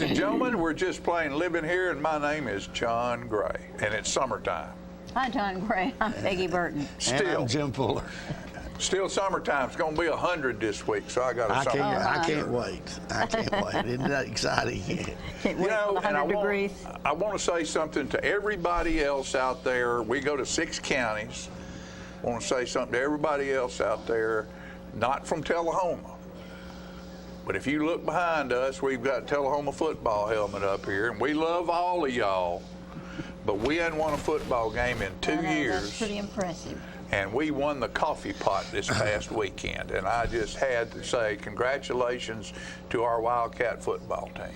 Ladies and gentlemen, we're just playing Living Here, and my name is John Gray, and it's summertime. Hi, John Gray. I'm Peggy Burton. And I'm Jim Fuller. Still summertime. It's going to be 100 this week, so I got a summer. I can't wait. I can't wait. Isn't that exciting? Can't wait for the 100 degrees. I want to say something to everybody else out there. We go to 6 counties. I want to say something to everybody else out there, not from Tullahoma. But if you look behind us, we've got Tullahoma football helmet up here, and we love all of y'all. But we hadn't won a football game in 2 years. That's pretty impressive. And we won the coffee pot this past weekend. And I just had to say congratulations to our Wildcat football team.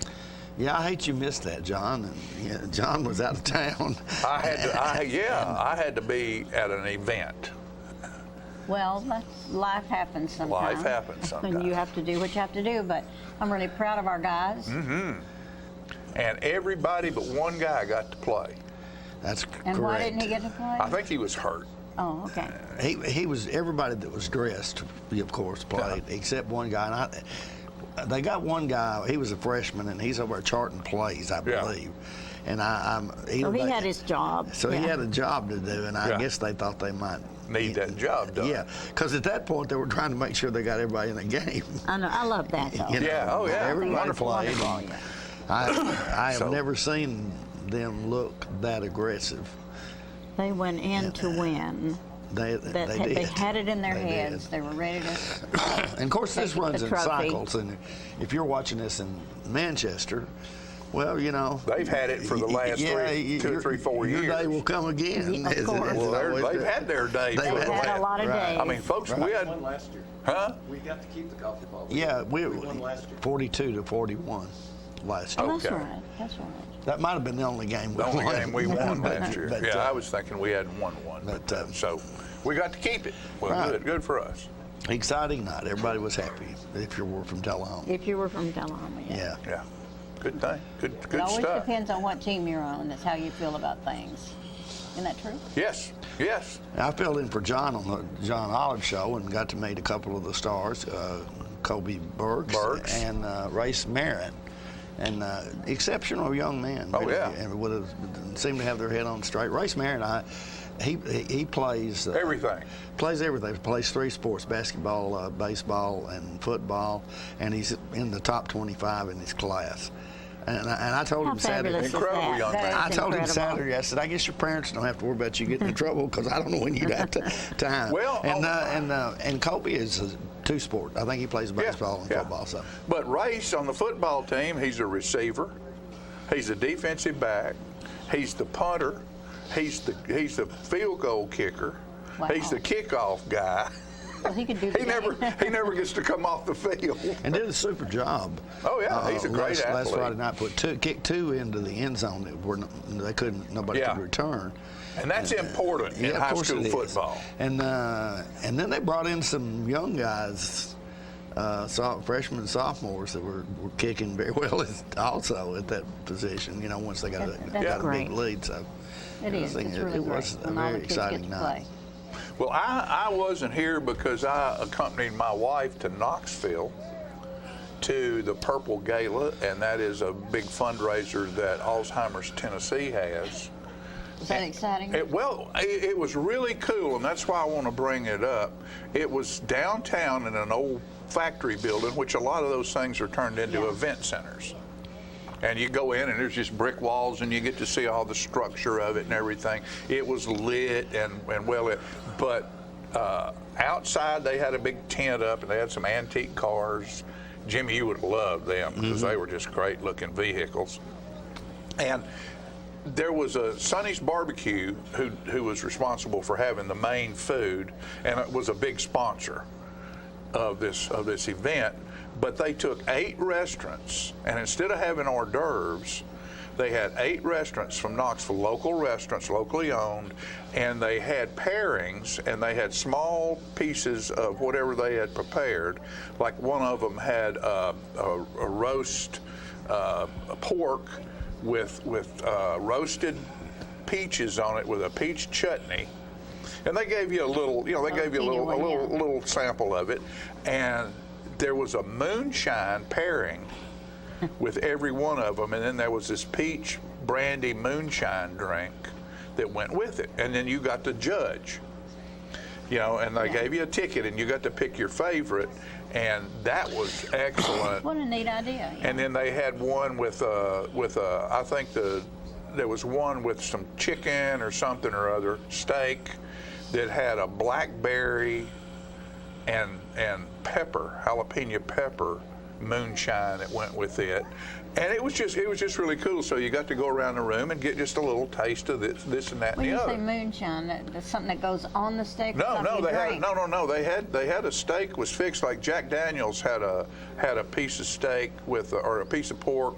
Yeah, I hate you missed that, John. And yeah, John was out of town. I had to be at an event. Well, life happens sometimes. Life happens sometimes. And you have to do what you have to do. But I'm really proud of our guys. Mm-hmm. And everybody but one guy got to play. That's correct. And why didn't he get to play? I think he was hurt. Oh, okay. He was, everybody that was dressed, of course, played, except one guy. And they got one guy, he was a freshman, and he's over charting plays, I believe. And So he had his job. So he had a job to do, and I guess they thought they might need that job done. Yeah, because at that point they were trying to make sure they got everybody in the game. I know. I love that, though. Everybody played. Yeah. I have never seen them look that aggressive. They went in to win. They had it in their heads. They were ready to. And of course, this runs in trophy. cycles. And if you're watching this in Manchester, well, you know, they've had it for the last 2 or 3, 4 years. Your day will come again. Of course. Well, they've had their day. They've had a lot of days. I mean, folks, we had won last year. Huh? We got to keep the coffee ball. Yeah, we won last year. 42-41 last year. Oh, that's right. That's right. That might have been the only game we won. The only game we won last year. But, I was thinking we hadn't won one. But, so we got to keep it. Well, good for us. Exciting night. Everybody was happy if you were from Tullahoma. If you were from Tullahoma, Yeah. Good thing. Good It always stuff. depends on what team you're on. That's how you feel about things. Isn't that true? Yes. I filled in for John on the John Olive Show and got to meet a couple of the stars, Kobe Burks. And Race Merritt. And exceptional young man. Oh, yeah. And seemed to have their head on straight. Race Merritt, he plays everything. Plays everything. Plays 3 sports: basketball, baseball, and football. And he's in the top 25 in his class. And I told him Saturday. Incredible young man. I told him Saturday. I said, I guess your parents don't have to worry about you getting in trouble because I don't know when you'd have time. Well, and Kobe is a 2-sport. I think he plays baseball and football. So. But Race on the football team, he's a receiver, he's a defensive back, he's the punter, he's the field goal kicker, he's the kickoff guy. Well, he could do he never gets to come off the field. And did a super job. Oh yeah, he's a great athlete. Last Friday night, kicked 2 into the end zone where nobody could return. And that's important in high school football. And then they brought in some young guys, freshmen and sophomores that were kicking very well also at that position. You know, once they got a big lead. So it is. It was a very exciting night. Well, I wasn't here because I accompanied my wife to Knoxville to the Purple Gala, and that is a big fundraiser that Alzheimer's Tennessee has. Is that exciting? It was really cool, and that's why I want to bring it up. It was downtown in an old factory building, which a lot of those things are turned into event centers. And you go in, and there's just brick walls, and you get to see all the structure of it and everything. It was lit and well lit. But outside, they had a big tent up, and they had some antique cars. Jimmy, you would have loved them because they were just great-looking vehicles. And there was a Sonny's Barbecue who was responsible for having the main food, and it was a big sponsor of this event. But they took 8 restaurants, and instead of having hors d'oeuvres, they had 8 restaurants from Knoxville, local restaurants, locally owned, and they had pairings, and they had small pieces of whatever they had prepared. Like one of them had a roast pork with roasted peaches on it with a peach chutney. And they gave you a little, little sample of it. And there was a moonshine pairing with every one of them. And then there was this peach brandy moonshine drink that went with it. And then you got to judge, you know, and they gave you a ticket and you got to pick your favorite. And that was excellent. What a neat idea. Yeah. And then they had one with I think there was one with some chicken or something or other, steak, that had a blackberry and pepper, jalapeno pepper moonshine that went with it. And it was just really cool. So you got to go around the room and get just a little taste of this and that When and the you other. say moonshine, that's something that goes on the steak? or No, something no, you they had drink? no. They had a steak was fixed like Jack Daniel's had a piece of steak with or a piece of pork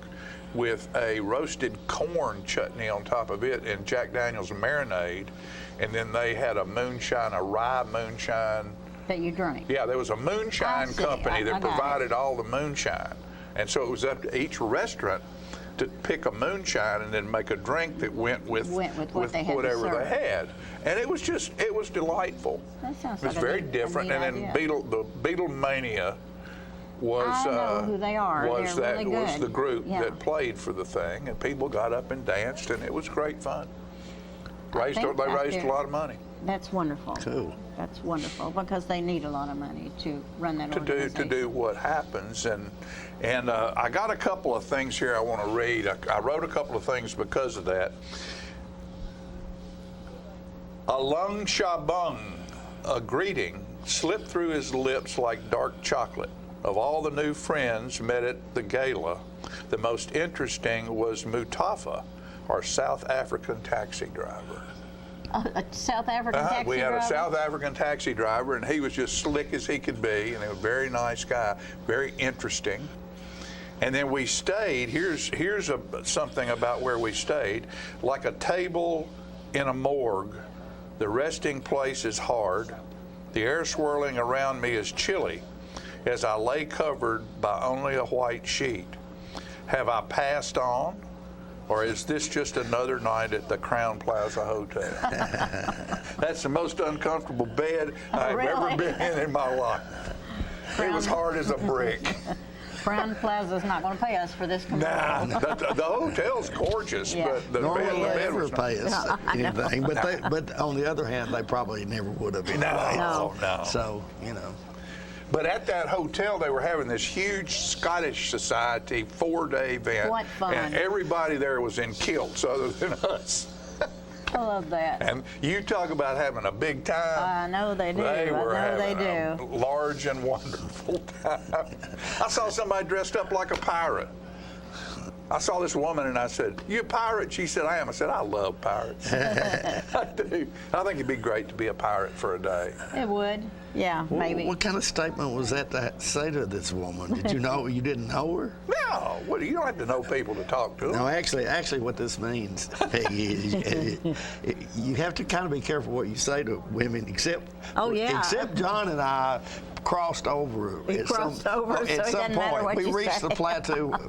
with a roasted corn chutney on top of it and Jack Daniel's marinade, and then they had a moonshine, a rye moonshine. That you drink? Yeah, there was a moonshine I see. company I that got it. provided all the moonshine, and so it was up to each restaurant to pick a moonshine and then make a drink that went with what they had to whatever serve. they had, and it was delightful. That sounds It was like a very neat- a different, neat and then idea. the Beatlemania was I know who they are. was They're that really was good. the group Yeah. that played for the thing, and people got up and danced, and it was great fun. They raised a lot of money That's wonderful. Cool. That's wonderful because they need a lot of money to run that organization. to do what happens, and I got a couple of things here I want to read. I wrote a couple of things because of that. A lung shabung, a greeting, slipped through his lips like dark chocolate. Of all the new friends met at the gala, the most interesting was Mutafa, our South African taxi driver. A South African taxi We had driver? a South African taxi driver, and he was just slick as he could be, and he was a very nice guy, very interesting. And then we stayed. Here's something about where we stayed. Like a table in a morgue, the resting place is hard. The air swirling around me is chilly as I lay covered by only a white sheet. Have I passed on? Or is this just another night at the Crown Plaza Hotel? That's the most uncomfortable bed I've ever been in my life. It was hard as a brick. Crown Plaza's not going to pay us for this commercial. Nah, the hotel's gorgeous, Yeah. but the Normally bed they never was not. pay us anything, but on the other hand, they probably never would have been. No. So, you know. But at that hotel, they were having this huge Scottish Society 4-day event. What fun. And everybody there was in kilts other than us. I love that. And you talk about having a big time. I know they do. They were I know they having do. a large and wonderful time. I saw somebody dressed up like a pirate. I saw this woman and I said, "You a pirate?" She said, "I am." I said, "I love pirates." I do. I think it'd be great to be a pirate for a day. It would. Yeah, maybe. What kind of statement was that to say to this woman? Did you know you didn't know her? No, you don't have to know people to talk to them. No, actually, what this means, Peggy, is you have to kind of be careful what you say to women. Except John and I crossed over. We crossed over, so it at some doesn't matter point. what We you reached say. the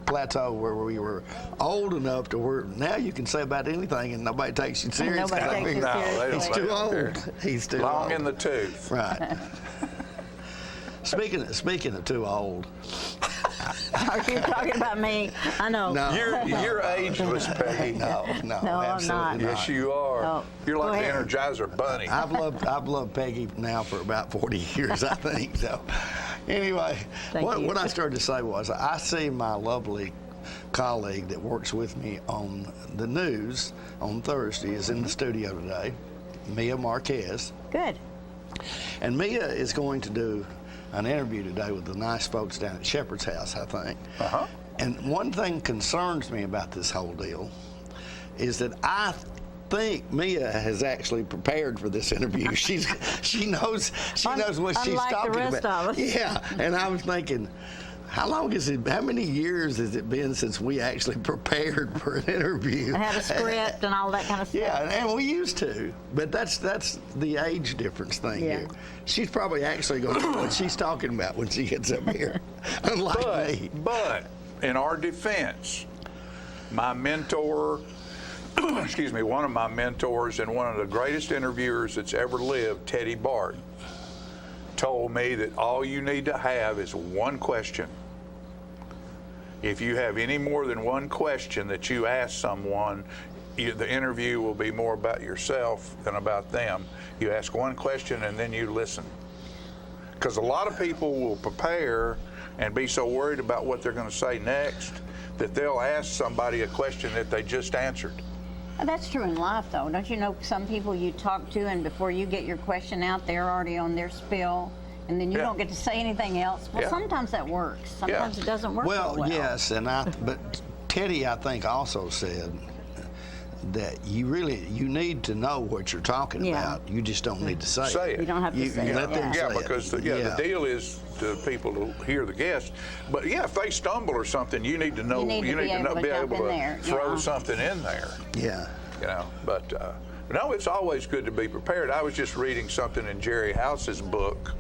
plateau where we were old enough to where now you can say about anything and nobody takes you serious. Nobody takes you No, they don't. He's too old. He's too Long old. in the tooth. Right. Speaking of too old. Are you talking about me? I know. No. You're ageless, Peggy. No, No, I'm absolutely not. Yes, you are. Oh, You're go like the ahead. Energizer Bunny. I've loved Peggy now for about 40 years, I think. So, anyway, Thank you. what I started to say was I see my lovely colleague that works with me on the news on Thursday is in the studio today, Mia Marquez. Good. And Mia is going to do an interview today with the nice folks down at Shepherd's House, I think. Uh-huh. And one thing concerns me about this whole deal is that I think Mia has actually prepared for this interview. She knows what she's Unlike the talking rest about. of us. Yeah, and I was thinking, how many years has it been since we actually prepared for an interview? I had a script and all that kind of stuff. Yeah, and we used to, but that's the age difference thing Yeah. here. She's probably actually going to know what she's talking about when she gets up here, unlike me. But in our defense, my mentor, excuse me, one of my mentors and one of the greatest interviewers that's ever lived, Teddy Bart, told me that all you need to have is one question. If you have any more than one question that you ask someone, the interview will be more about yourself than about them. You ask one question and then you listen. Because a lot of people will prepare and be so worried about what they're going to say next that they'll ask somebody a question that they just answered. That's true in life, though. Don't you know some people you talk to, and before you get your question out, they're already on their spill, and then you don't get to say anything else? Well, sometimes that works. Sometimes it doesn't work so well. Yes, but Teddy, I think, also said that you need to know what you're talking about. You just don't need to say it. You don't have to say it. Let them say because it. the deal is the people to hear the guests. But if they stumble or something, you need to know. You need to be able to throw something in there. Yeah. But no, it's always good to be prepared. I was just reading something in Jerry House's book,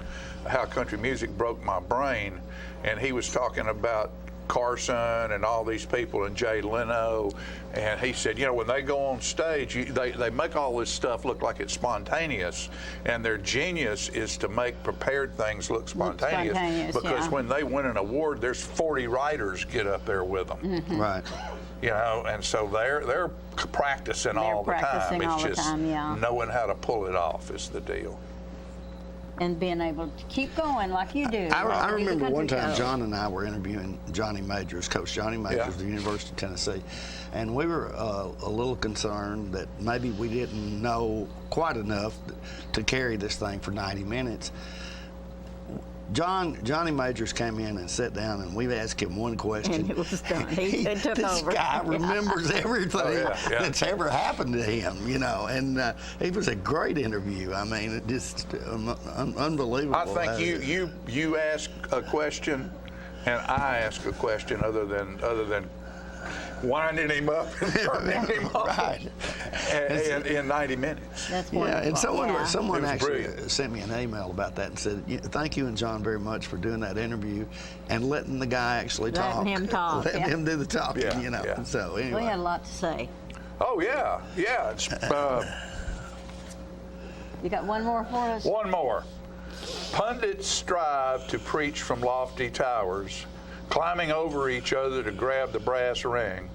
How Country Music Broke My Brain, and he was talking about Carson and all these people and Jay Leno, and he said, when they go on stage, they make all this stuff look like it's spontaneous, and their genius is to make prepared things look spontaneous because when they win an award, there's 40 writers get up there with them. Mm-hmm. Right. And so they're practicing all the time. It's just knowing how to pull it off is the deal. And being able to keep going like you do. I remember one time John and I were interviewing Johnny Majors, Coach Johnny Majors of the University of Tennessee, and we were a little concerned that maybe we didn't know quite enough to carry this thing for 90 minutes. Johnny Majors came in and sat down, and we asked him one question. And it was done. He took over. This guy remembers everything that's ever happened to him, and it was a great interview. I mean, it just unbelievable. I think you ask a question, and I ask a question other than winding him up and turning him off in 90 minutes. That's wonderful. And someone actually sent me an email about that and said, thank you and John very much for doing that interview and letting the guy actually talk. Letting him talk. Letting him do the talking, So anyway. We had a lot to say. Oh, yeah. You got one more for us? One more. Pundits strive to preach from lofty towers, climbing over each other to grab the brass ring.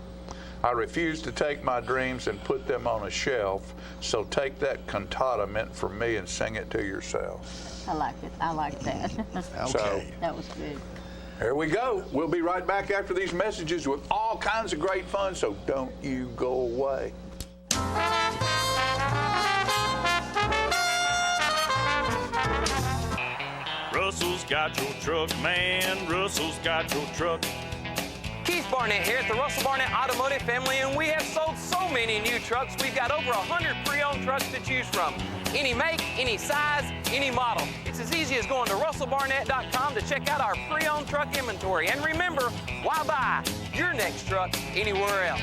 I refuse to take my dreams and put them on a shelf, so take that cantata meant for me and sing it to yourself. I like it. I like that. Okay. So, that was good. There we go. We'll be right back after these messages with all kinds of great fun, so don't you go away. Russell's got your truck, man. Russell's got your truck. Keith Barnett here at the Russell Barnett Automotive family, and we have sold so many new trucks. We've got over 100 pre-owned trucks to choose from. Any make, any size, any model. It's as easy as going to russellbarnett.com to check out our pre-owned truck inventory. And remember, why buy your next truck anywhere else?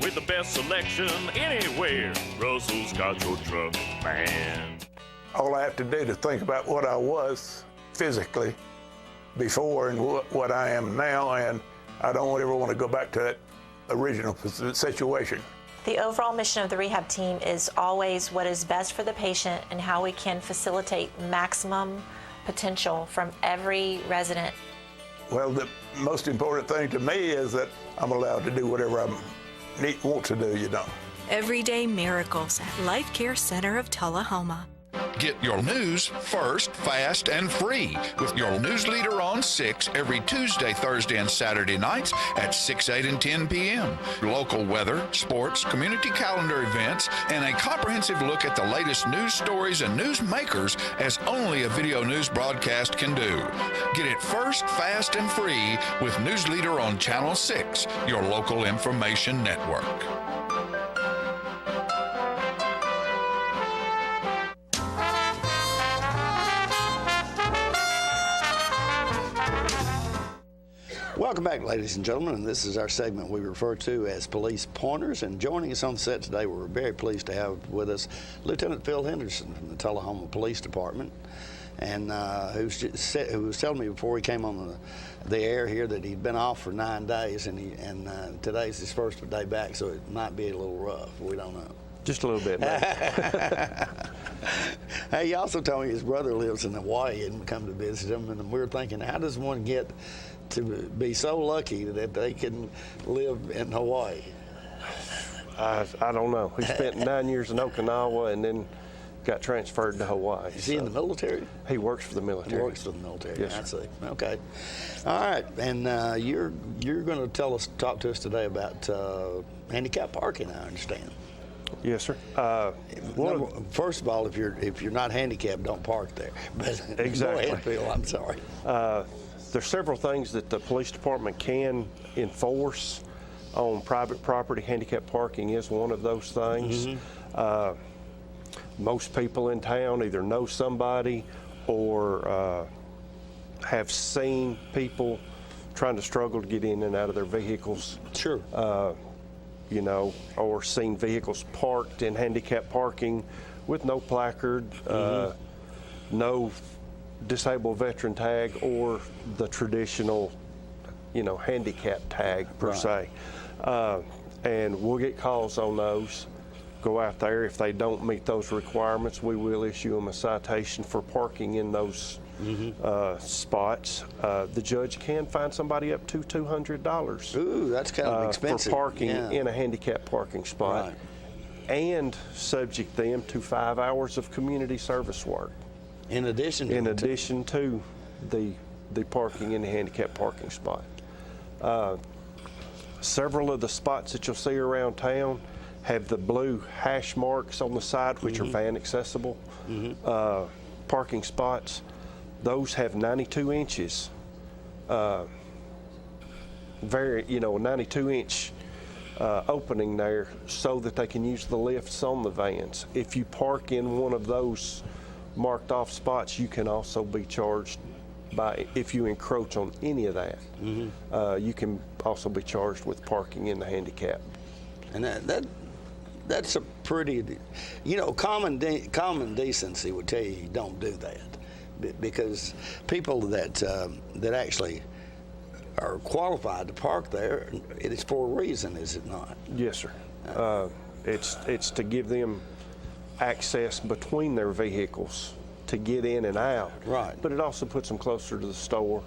With the best selection anywhere, Russell's got your truck, man. All I have to do to think about what I was physically before and what I am now, and I don't ever want to go back to that original situation. The overall mission of the rehab team is always what is best for the patient and how we can facilitate maximum potential from every resident. Well, the most important thing to me is that I'm allowed to do whatever I want to do, Everyday miracles at Life Care Center of Tullahoma. Get your news first, fast, and free with your news leader on 6 every Tuesday, Thursday, and Saturday nights at 6, 8, and 10 p.m. Local weather, sports, community calendar events, and a comprehensive look at the latest news stories and news makers as only a video news broadcast can do. Get it first, fast, and free with News Leader on Channel 6, your local information network. Welcome back, ladies and gentlemen, and this is our segment we refer to as Police Pointers. And joining us on set today, we're very pleased to have with us Lieutenant Phil Henderson from the Tullahoma Police Department, and who was telling me before he came on the air here that he'd been off for 9 days, and today's his first day back, so it might be a little rough. We don't know. Just a little bit. Hey, he also told me his brother lives in Hawaii and come to visit him, and we were thinking, how does one get to be so lucky that they can live in Hawaii? I don't know. He spent 9 years in Okinawa and then got transferred to Hawaii. Is he in the military? He works for the military. He works for the military. Yes, I sir. see. Okay. All right. And you're going to talk to us today about handicap parking, I understand. Yes, sir. First of all, if you're not handicapped, don't park there. But exactly. Go ahead, Bill. I'm sorry. There's several things that the police department can enforce on private property. Handicap parking is one of those things. Mm-hmm. Most people in town either know somebody or have seen people trying to struggle to get in and out of their vehicles. Sure. Or seen vehicles parked in handicap parking with no placard, no disabled veteran tag, or the traditional, handicap tag per se. And we'll get calls on those. Go out there. If they don't meet those requirements, we will issue them a citation for parking in those spots. The judge can fine somebody up to $200. Ooh, that's kind of expensive. For parking in a handicap parking spot. Right. And subject them to 5 hours of community service work. In addition to the parking in the handicap parking spot. Several of the spots that you'll see around town have the blue hash marks on the side, which are van accessible parking spots. Those have 92 inches, a 92-inch opening there so that they can use the lifts on the vans. If you park in one of those marked off spots, you can also be charged if you encroach on any of that. You can also be charged with parking in the handicap. And that's a pretty, common decency would tell you don't do that, because people that actually are qualified to park there, it is for a reason, is it not? Yes, sir. It's to give them access between their vehicles to get in and out. Right. But it also puts them closer to the store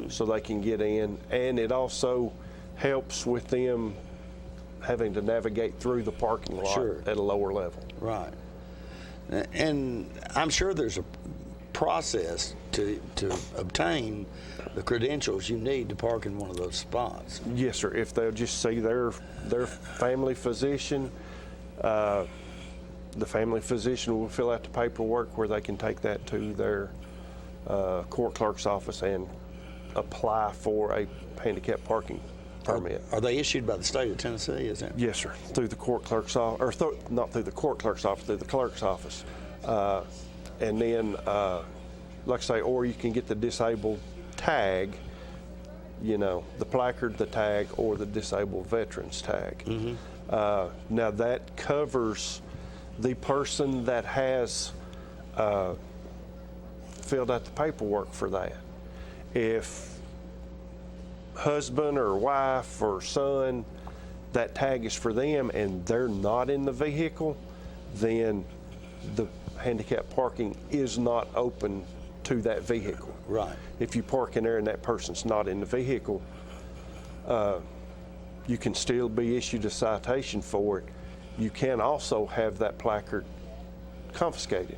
so they can get in, and it also helps with them having to navigate through the parking lot at a lower level. Right. And I'm sure there's a process to obtain the credentials you need to park in one of those spots. Yes, sir. If they'll just see their family physician, the family physician will fill out the paperwork where they can take that to their court clerk's office and apply for a handicap parking permit. Are they issued by the state of Tennessee? Is that? Yes, sir. Through the court clerk's office, or not through the court clerk's office, through the clerk's office. And then, like I say, or you can get the disabled tag, the placard, the tag, or the disabled veterans tag. Now that covers the person that has filled out the paperwork for that. If husband or wife or son, that tag is for them and they're not in the vehicle, then the handicap parking is not open to that vehicle. Right. If you park in there and that person's not in the vehicle, you can still be issued a citation for it. You can also have that placard confiscated.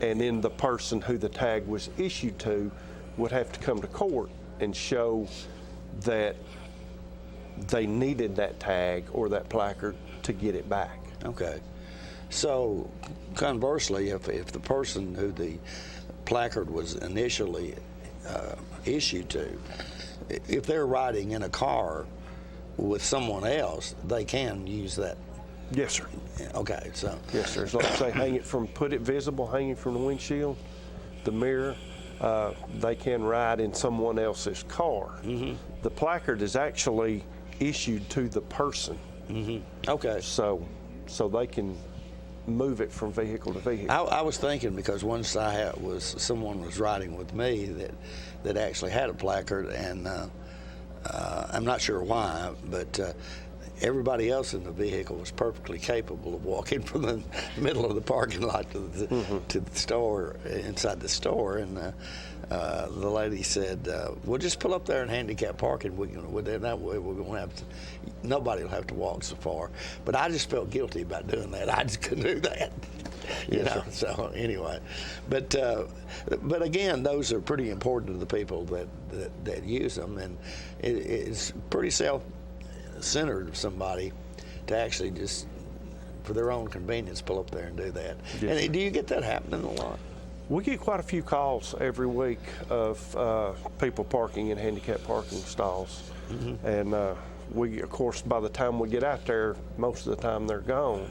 And then the person who the tag was issued to would have to come to court and show that they needed that tag or that placard to get it back. Okay. So conversely, if the person who the placard was initially issued to, if they're riding in a car with someone else, they can use that. Yes, sir. Okay, so. Yes, sir. As long as they put it visible, hanging from the windshield, the mirror, they can ride in someone else's car. The placard is actually issued to the person. Okay. So they can move it from vehicle to vehicle. I was thinking, because once someone was riding with me that actually had a placard, and I'm not sure why, but everybody else in the vehicle was perfectly capable of walking from the middle of the parking lot to the store, inside the store. And the lady said, "We'll just pull up there and handicap parking. That way we're going to have to. Nobody will have to walk so far." But I just felt guilty about doing that. I just couldn't do that. You know. So anyway, but again, those are pretty important to the people that use them, and it's pretty self-centered of somebody to actually just, for their own convenience, pull up there and do that. Yes. And do you get that happening a lot? We get quite a few calls every week of people parking in handicap parking stalls, and we, of course, by the time we get out there, most of the time they're gone.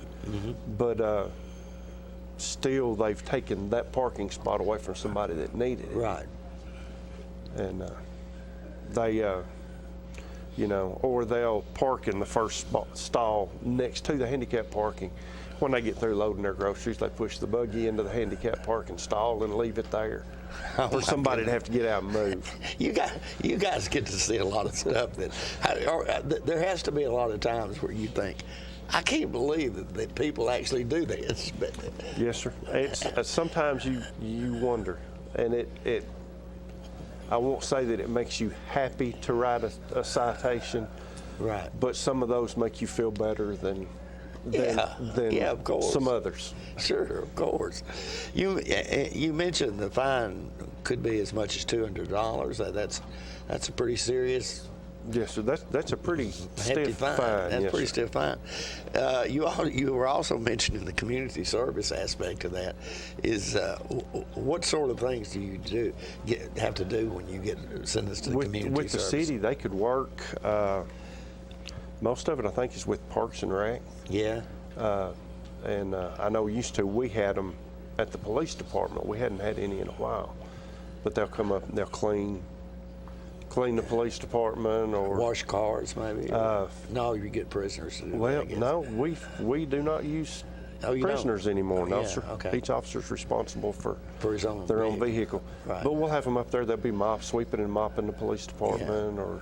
But still, they've taken that parking spot away from somebody that needed it. Right. And they, you know, or they'll park in the first stall next to the handicap parking. When they get through loading their groceries, they push the buggy into the handicap parking stall and leave it there for somebody to have to get out and move. You guys get to see a lot of stuff there has to be a lot of times where you think, I can't believe that people actually do this. Yes, sir. It's, sometimes you wonder, and it I won't say that it makes you happy to write a citation, right? But some of those make you feel better than of course. Some others. Sure, of course. You mentioned the fine could be as much as $200. That's a pretty serious. Yes, sir. That's a pretty stiff fine. That's yes, pretty sir. stiff fine. You were also mentioning the community service aspect of that. Is what sort of things do you have to do when you get sentenced to the community with service? With the city, they could work. Most of it, I think, is with Parks and Rec. Yeah. And I know we had them at the police department. We hadn't had any in a while. But they'll come up and they'll clean the police department or wash cars maybe. No, you get prisoners to do well, that, no, we do not use prisoners anymore. No, sir. Okay. Each officer's responsible for his own their own vehicle. Right. But we'll have them up there. They'll be sweeping and mopping the police department or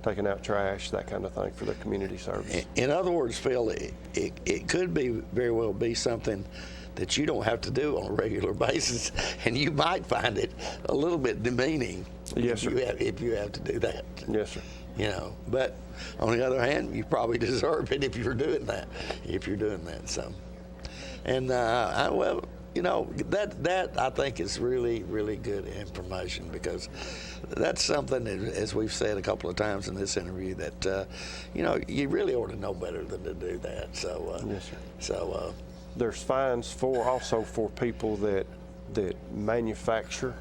taking out trash, that kind of thing for their community service. In other words, Phil, it could very well be something that you don't have to do on a regular basis, and you might find it a little bit demeaning. Yes, sir. If you have to do that. Yes, sir. You know, but on the other hand, you probably deserve it if you're doing that. So, and well, you know, that I think is really, really good information, because that's something that, as we've said a couple of times in this interview, that you know, you really ought to know better than to do that. So yes, sir. So there's fines also for people that manufacture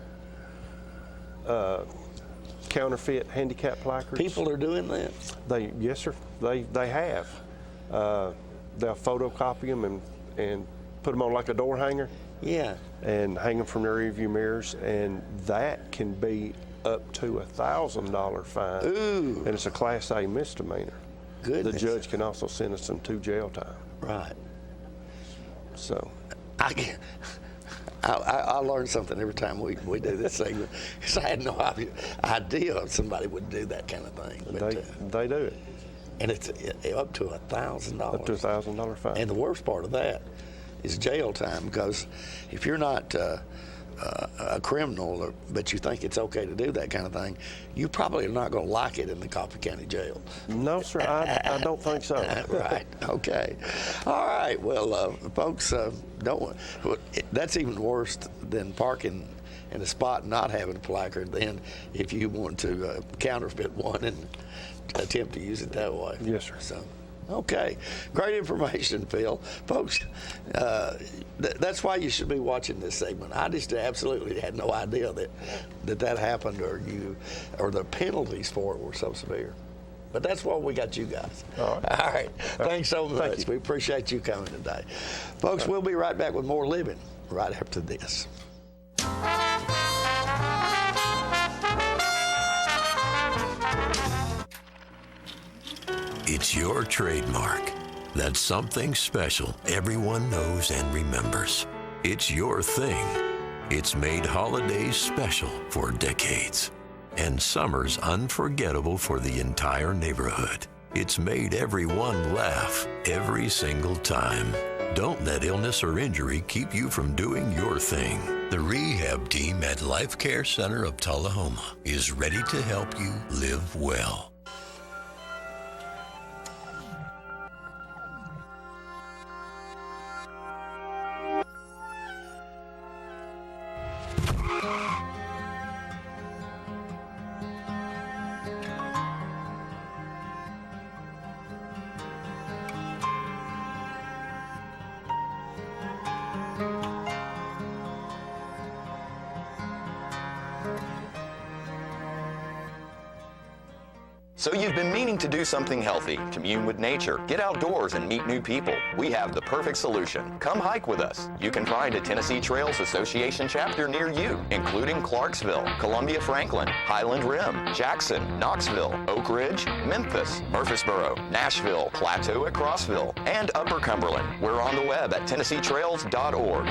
counterfeit handicap placards. People are doing that? Yes, sir. They have. They'll photocopy them and put them on like a door hanger. Yeah. And hang them from their rearview mirrors, and that can be up to $1,000 fine. Ooh. And it's a Class A misdemeanor. Goodness. The judge can also sentence them to jail time. Right. So. I learn something every time we do this segment, because I had no idea somebody would do that kind of thing. But, they do it. And it's up to $1,000. Up to $1,000 fine. And the worst part of that is jail time, because if you're not a criminal, but you think it's okay to do that kind of thing, you probably are not going to like it in the Coffee County Jail. No, sir, I don't think so. Right. Okay. All right. Well, folks, that's even worse than parking in a spot and not having a placard. Then, if you want to counterfeit one and attempt to use it that way. Yes, sir. So. Okay, great information, Phil. Folks, that's why you should be watching this segment. I just absolutely had no idea that happened, or the penalties for it were so severe. But that's why we got you guys. All right. Thanks so much. Thank you. We appreciate you coming today. Folks, we'll be right back with more Living right after this. It's your trademark. That's something special everyone knows and remembers. It's your thing. It's made holidays special for decades, and summers unforgettable for the entire neighborhood. It's made everyone laugh every single time. Don't let illness or injury keep you from doing your thing. The rehab team at Life Care Center of Tullahoma is ready to help you live well. So you've been meaning to do something healthy, commune with nature, get outdoors and meet new people. We have the perfect solution. Come hike with us. You can find a Tennessee Trails Association chapter near you, including Clarksville, Columbia Franklin, Highland Rim, Jackson, Knoxville, Oak Ridge, Memphis, Murfreesboro, Nashville, Plateau at Crossville, and Upper Cumberland. We're on the web at TennesseeTrails.org.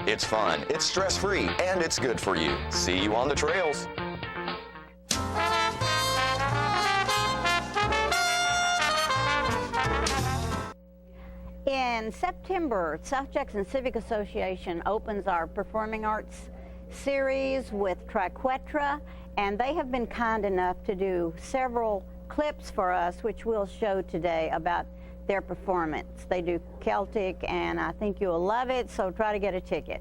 It's fun, it's stress-free, and it's good for you. See you on the trails. In September, South Jackson Civic Association opens our Performing Arts series with Triquetra, and they have been kind enough to do several clips for us, which we'll show today about their performance. They do Celtic, and I think you'll love it, so try to get a ticket.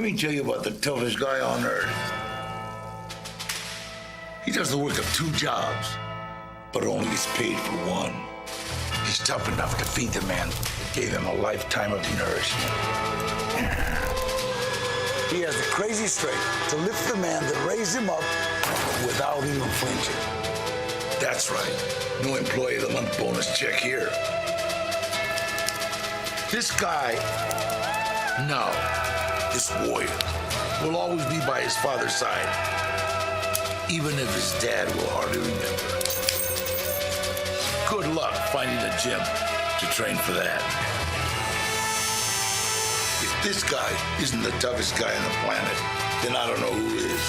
me tell you about the toughest guy on earth. He does the work of 2 jobs, but only gets paid for one. He's tough enough to feed the man that gave him a lifetime of nourishment. He has the crazy strength to lift the man that raised him up without even flinching. That's right. No employee of the month bonus check here. This guy, no, this warrior, will always be by his father's side, even if his dad will hardly remember. Good luck finding a gym to train for that. If this guy isn't the toughest guy on the planet, then I don't know who is.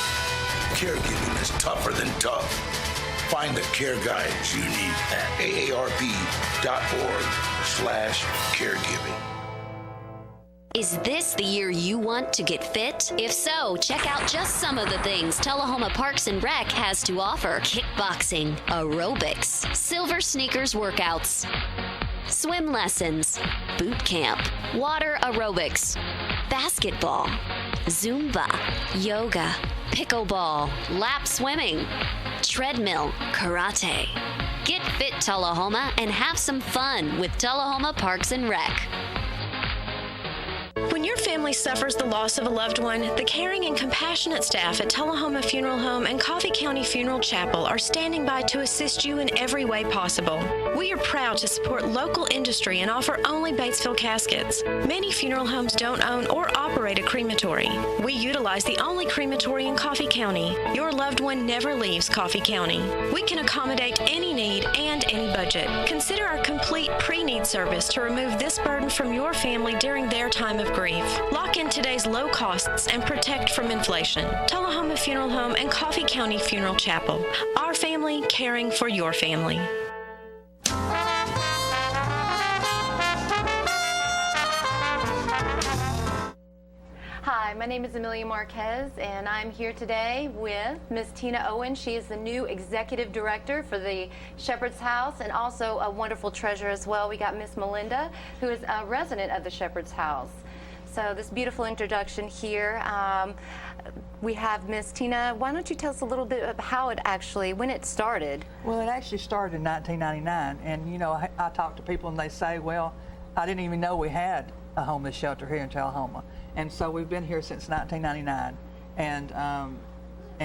Caregiving is tougher than tough. Find the care guides you need at aarp.org/caregiving. Is this the year you want to get fit? If so, check out just some of the things Tullahoma Parks and Rec has to offer. Kickboxing, aerobics, silver sneakers workouts, swim lessons, boot camp, water aerobics, basketball, Zumba, yoga, pickleball, lap swimming, treadmill, karate. Get fit, Tullahoma, and have some fun with Tullahoma Parks and Rec. When your family suffers the loss of a loved one, the caring and compassionate staff at Tullahoma Funeral Home and Coffee County Funeral Chapel are standing by to assist you in every way possible. We are proud to support local industry and offer only Batesville caskets. Many funeral homes don't own or operate a crematory. We utilize the only crematory in Coffee County. Your loved one never leaves Coffee County. We can accommodate any need and any budget. Consider our complete pre-need service to remove this burden from your family during their time of grief. Lock in today's low costs and protect from inflation. Tullahoma Funeral Home and Coffee County Funeral Chapel. Our family caring for your family. Hi, my name is Amelia Marquez, and I'm here today with Miss Tina Owen. She is the new executive director for the Shepherd's House and also a wonderful treasurer as well. We got Miss Melinda, who is a resident of the Shepherd's House. So this beautiful introduction here. We have Miss Tina. Why don't you tell us a little bit about how it actually, when it started? Well, it actually started in 1999, and you know, I talk to people and they say, well, I didn't even know we had a homeless shelter here in Tullahoma. And so we've been here since 1999, and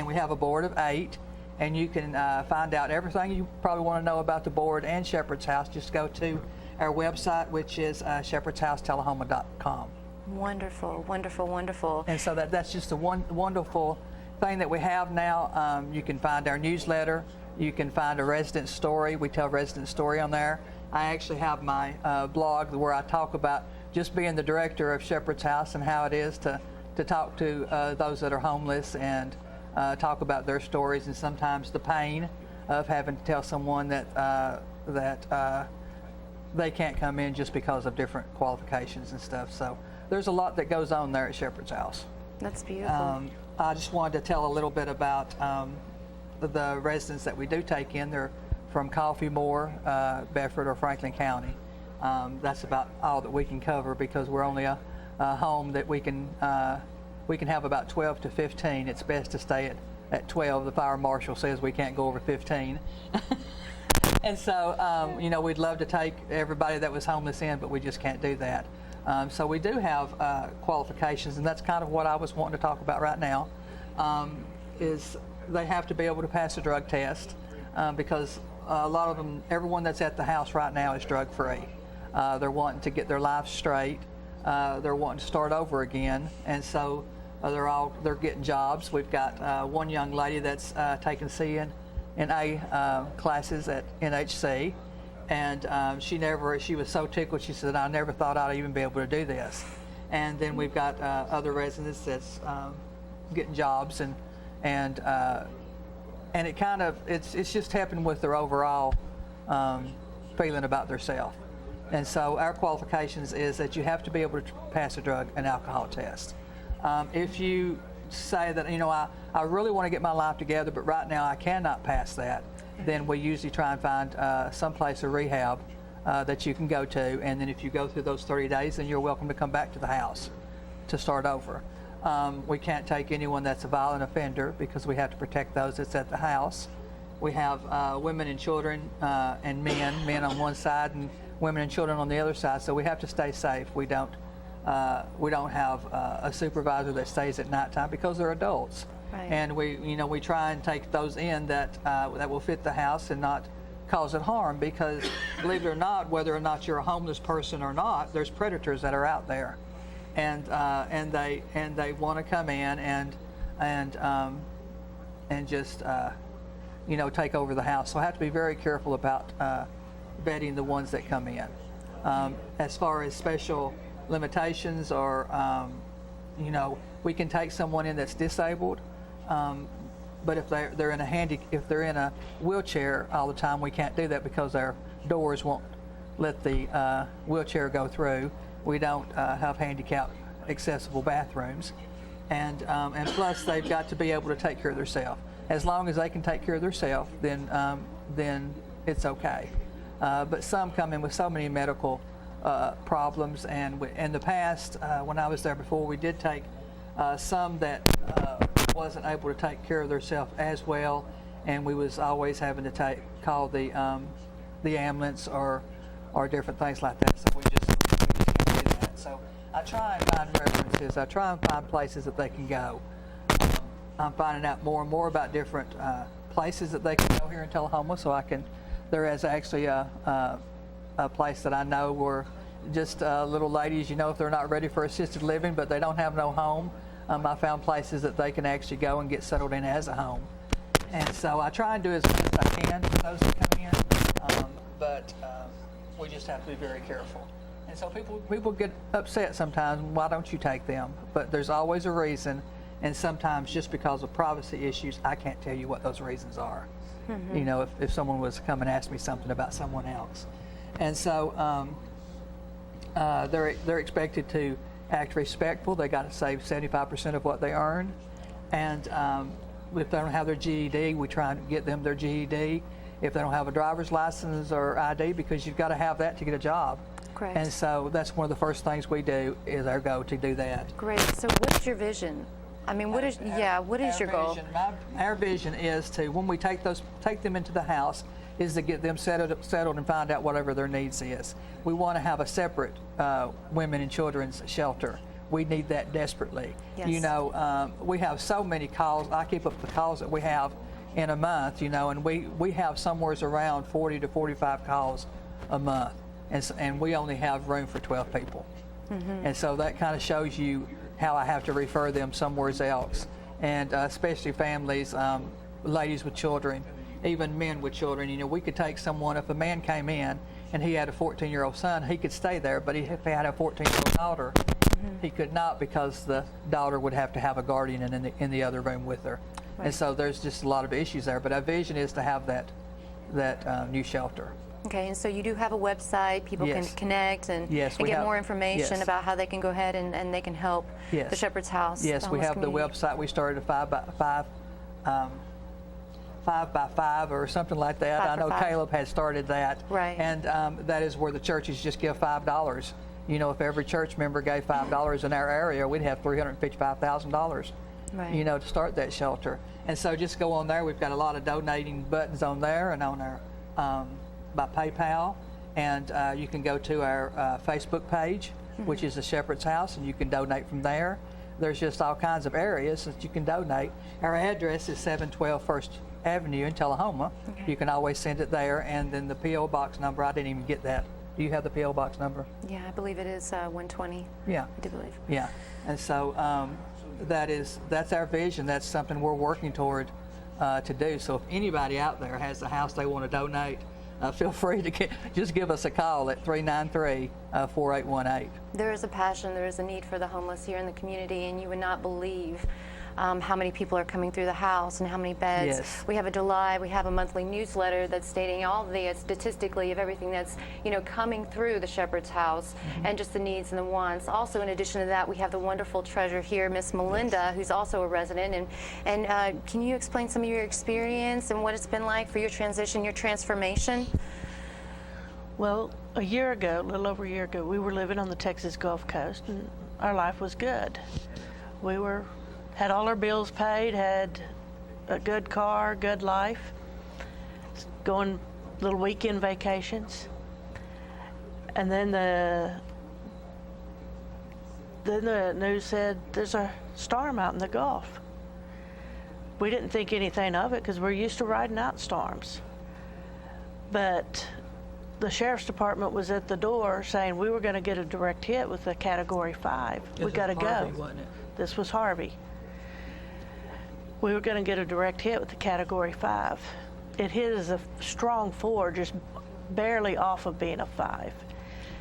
we have a board of 8, and you can find out everything you probably want to know about the board and Shepherd's House. Just go to our website, which is shepherdshousetullahoma.com. Wonderful, wonderful, wonderful. And so that's just a wonderful thing that we have now. You can find our newsletter. You can find a resident story. We tell resident story on there. I actually have my blog where I talk about just being the director of Shepherd's House and how it is to talk to those that are homeless and talk about their stories and sometimes the pain of having to tell someone that they can't come in just because of different qualifications and stuff. So there's a lot that goes on there at Shepherd's House. That's beautiful. I just wanted to tell a little bit about the residents that we do take in. They're from Coffee-Moore, Bedford, or Franklin County. That's about all that we can cover because we're only a home that we can have about 12 to 15. It's best to stay at 12. The fire marshal says we can't go over 15. And so, you know, we'd love to take everybody that was homeless in, but we just can't do that. So we do have qualifications, and that's kind of what I was wanting to talk about right now, is they have to be able to pass a drug test because a lot of them, everyone that's at the house right now is drug-free. They're wanting to get their life straight. They're wanting to start over again, and so they're getting jobs. We've got one young lady that's taking CNA classes at NHC, and she was so tickled. She said, "I never thought I'd even be able to do this." And then we've got other residents that's getting jobs, and it kind of it's just helping with their overall feeling about themselves. And so our qualifications is that you have to be able to pass a drug and alcohol test. If you say that, you know, I really want to get my life together, but right now I cannot pass that, then we usually try and find some place of rehab that you can go to. And then if you go through those 30 days, then you're welcome to come back to the house to start over. We can't take anyone that's a violent offender because we have to protect those that's at the house. We have women and children and men on one side and women and children on the other side, so we have to stay safe. We don't have a supervisor that stays at nighttime because they're adults. Right. And we try and take those in that will fit the house and not cause it harm, because believe it or not, whether or not you're a homeless person or not, there's predators that are out there, and they want to come in and just take over the house. So I have to be very careful about vetting the ones that come in. As far as special limitations, or we can take someone in that's disabled. But if they're in a wheelchair all the time, we can't do that because our doors won't let the wheelchair go through. We don't have handicap accessible bathrooms, and plus they've got to be able to take care of themselves. As long as they can take care of themselves, then it's okay. But some come in with so many medical problems, and in the past, when I was there before, we did take some that wasn't able to take care of themselves as well, and we was always having to call the ambulance or different things like that. So we just can't do that. So I try and find references. I try and find places that they can go. I'm finding out more and more about different places that they can go here in Tullahoma. So there is actually a place that I know where just little ladies, if they're not ready for assisted living, but they don't have no home. I found places that they can actually go and get settled in as a home. And so I try and do as much as I can for those that come in, but we just have to be very careful. And so people get upset sometimes, why don't you take them? But there's always a reason, and sometimes just because of privacy issues, I can't tell you what those reasons are. Mm-hmm. If someone was to come and ask me something about someone else. And so they're expected to act respectful. They got to save 75% of what they earn, and if they don't have their GED, we try and get them their GED. If they don't have a driver's license or ID, because you've got to have that to get a job. Correct. And so that's one of the first things we do is our go to do that. Great. So what's your vision? I mean, what is your goal? Our vision is to, when we take them into the house, is to get them settled and find out whatever their needs is. We want to have a separate women and children's shelter. We need that desperately. Yes. We have so many calls. I keep up the calls that we have in a month, and we have somewhere around 40 to 45 calls a month, and we only have room for 12 people. Mm-hmm. And so that kind of shows you how I have to refer them somewhere else, and especially families, ladies with children, even men with children. We could take someone, if a man came in and he had a 14-year-old son, he could stay there, but if he had a 14-year-old daughter, mm-hmm. he could not, because the daughter would have to have a guardian in the other room with her. Right. And so there's just a lot of issues there, but our vision is to have that new shelter. Okay, and so you do have a website, people Yes. can connect and Yes, we get have- more information yes. about how they can go ahead and they can help Yes. the Shepherd's House. Yes, we have the website. We started a 5x5 or something like that. 5 I for know 5. Caleb has started that. Right. And that is where the churches just give $5. If every church member gave $5 in our area, we'd have $355,000. Right. To start that shelter. And so just go on there. We've got a lot of donating buttons on there and on our by PayPal, and you can go to our Facebook page, mm-hmm. which is the Shepherd's House, and you can donate from there. There's just all kinds of areas that you can donate. Our address is 712 First Avenue in Tullahoma. Okay. You can always send it there, and then the P.O. Box number, I didn't even get that. Do you have the P.O. Box number? Yeah, I believe it is 120. Yeah. I do believe. Yeah, and so that's our vision. That's something we're working toward to do. So if anybody out there has a house they want to donate, feel free to just give us a call at 393-4818. There is a passion, there is a need for the homeless here in the community, and you would not believe how many people are coming through the house and how many beds. Yes. We have a monthly newsletter that's stating all the statistically of everything that's coming through the Shepherd's House, mm-hmm. and just the needs and the wants. Also, in addition to that, we have the wonderful treasure here, Miss Melinda, who's also a resident. And can you explain some of your experience and what it's been like for your transition, your transformation? Well, a little over a year ago, we were living on the Texas Gulf Coast, and our life was good. We had all our bills paid, had a good car, good life, going little weekend vacations. And then the news said there's a storm out in the Gulf. We didn't think anything of it because we're used to riding out in storms. But the sheriff's department was at the door saying we were going to get a direct hit with a Category 5. We got to go. Harvey, wasn't it? This was Harvey. We were going to get a direct hit with the Category 5. It hit as a strong 4, just barely off of being a 5.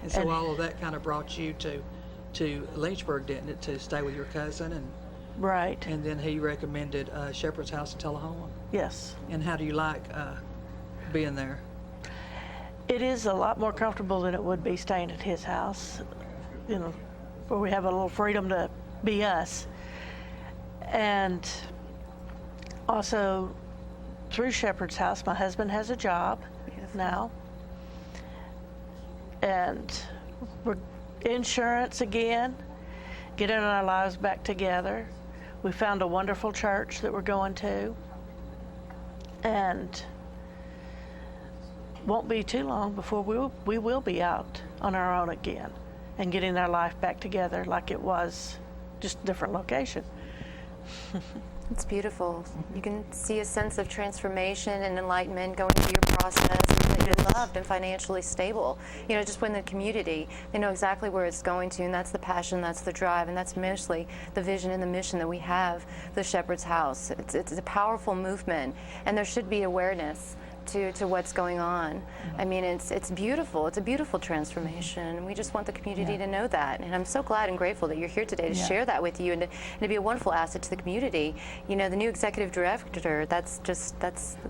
And so all of that kind of brought you to Lynchburg, didn't it, to stay with your cousin? And right. And then he recommended Shepherd's House in Tullahoma. Yes. And how do you like being there? It is a lot more comfortable than it would be staying at his house, you know, where we have a little freedom to be us. And also, through Shepherd's House, my husband has a job now. And we're insurance again, getting our lives back together. We found a wonderful church that we're going to. And won't be too long before we will be out on our own again and getting our life back together like it was, just a different location. It's beautiful. You can see a sense of transformation and enlightenment going through your process, and that you're loved and financially stable. You know, just when the community, they know exactly where it's going to, and that's the passion, that's the drive, and that's mostly the vision and the mission that we have, the Shepherd's House. It's a powerful movement, and there should be awareness to what's going on. I mean, it's beautiful. It's a beautiful transformation, and we just want the community to know that. And I'm so glad and grateful that you're here today to share that with you and to be a wonderful asset to the community. You know, the new executive director, that's.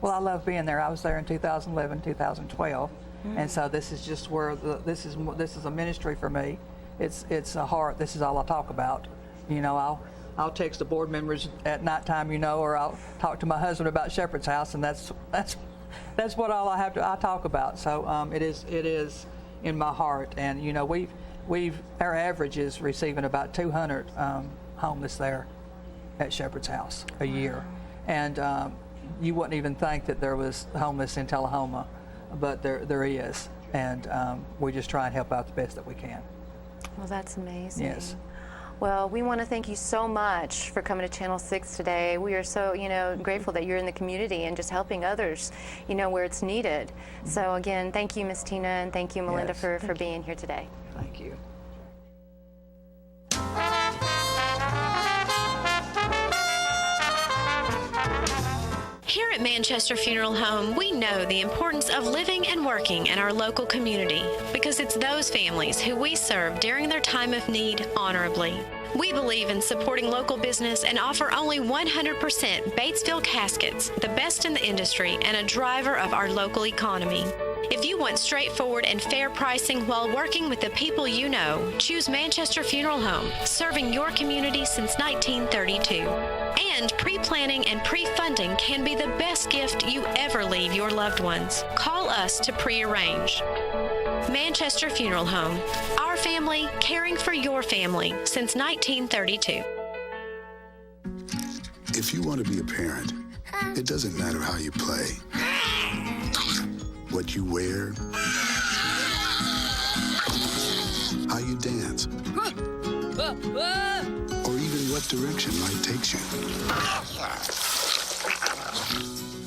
Well, I love being there. I was there in 2011, 2012, and so this is just where this is a ministry for me. It's a heart. This is all I talk about. You know, I'll text the board members at nighttime, you know, or I'll talk to my husband about Shepherd's House, and that's what all I talk about. So it is in my heart, and you know our average is receiving about 200 homeless there at Shepherd's House a year, and you wouldn't even think that there was homeless in Tullahoma, but there is, and we just try and help out the best that we can. Well, that's amazing. Yes. Well, we want to thank you so much for coming to Channel 6 today. We are so, grateful that you're in the community and just helping others, where it's needed. So again, thank you, Miss Tina, and thank you, Melinda, for being here today. Thank you. Here at Manchester Funeral Home, we know the importance of living and working in our local community because it's those families who we serve during their time of need honorably. We believe in supporting local business and offer only 100% Batesville caskets, the best in the industry and a driver of our local economy. If you want straightforward and fair pricing while working with the people you know, choose Manchester Funeral Home, serving your community since 1932. And pre-planning and pre-funding can be the best gift you ever leave your loved ones. Call us to pre-arrange. Manchester Funeral Home, our family caring for your family since 1932. If you want to be a parent, it doesn't matter how you play, what you wear, how you dance, or even what direction life takes you.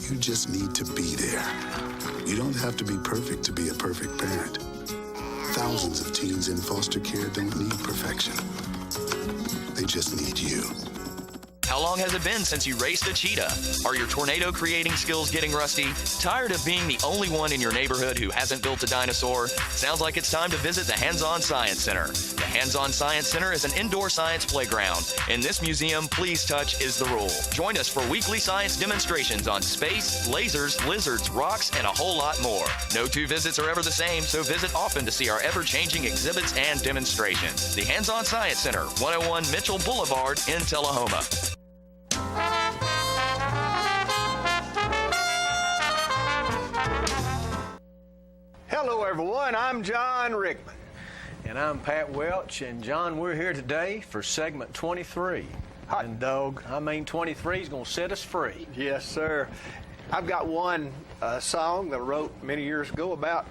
You just need to be there. You don't have to be perfect to be a perfect parent. Thousands of teens in foster care don't need perfection. They just need you. How long has it been since you raced a cheetah? Are your tornado creating skills getting rusty? Tired of being the only one in your neighborhood who hasn't built a dinosaur? Sounds like it's time to visit the Hands-On Science Center. The Hands-On Science Center is an indoor science playground. In this museum, please touch is the rule. Join us for weekly science demonstrations on space, lasers, lizards, rocks, and a whole lot more. No two visits are ever the same, so visit often to see our ever-changing exhibits and demonstrations. The Hands-On Science Center, 101 Mitchell Boulevard in Tullahoma. Hello everyone, I'm John Rickman. And I'm Pat Welch, and John, we're here today for segment 23 Hot dog. I mean, 23 is going to set us free. Yes, sir. I've got one song that I wrote many years ago about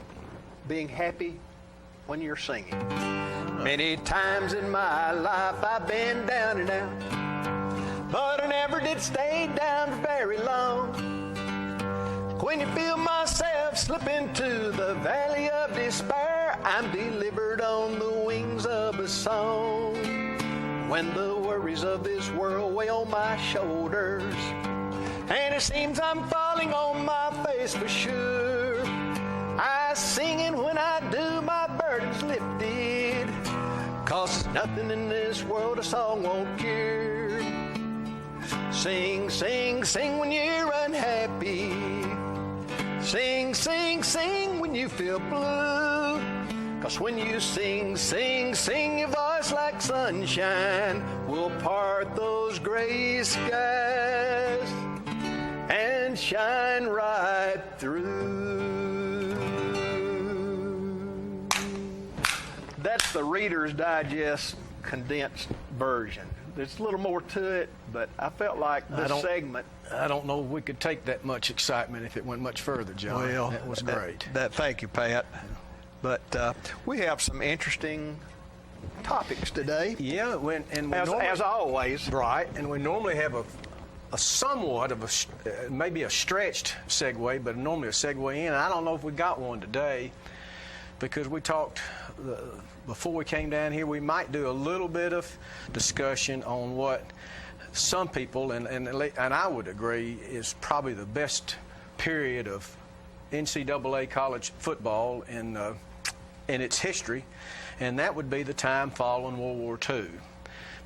being happy when you're singing. Many times in my life I've been down and out, but I never did stay down for very long. When you feel myself slip into the valley of despair, I'm delivered on the wings of a song. When the worries of this world weigh on my shoulders, and it seems I'm falling on my face for sure, I sing, and when I do, my burden's lifted, 'cause there's nothing in this world a song won't cure. Sing, sing, sing when you're unhappy. Sing, sing, sing when you feel blue. 'Cause when you sing, sing, sing, your voice like sunshine will part those gray skies and shine right through. That's the Reader's Digest condensed version. There's a little more to it, but I felt like this segment. I don't know if we could take that much excitement if it went much further, John. Well, that was great. Thank you, Pat. But we have some interesting topics today. Yeah, as always. Right, and we normally have a somewhat of maybe a stretched segue, but normally a segue in. I don't know if we got one today, because we talked before we came down here. We might do a little bit of discussion on what some people and I would agree is probably the best period of NCAA college football in its history, and that would be the time following World War II,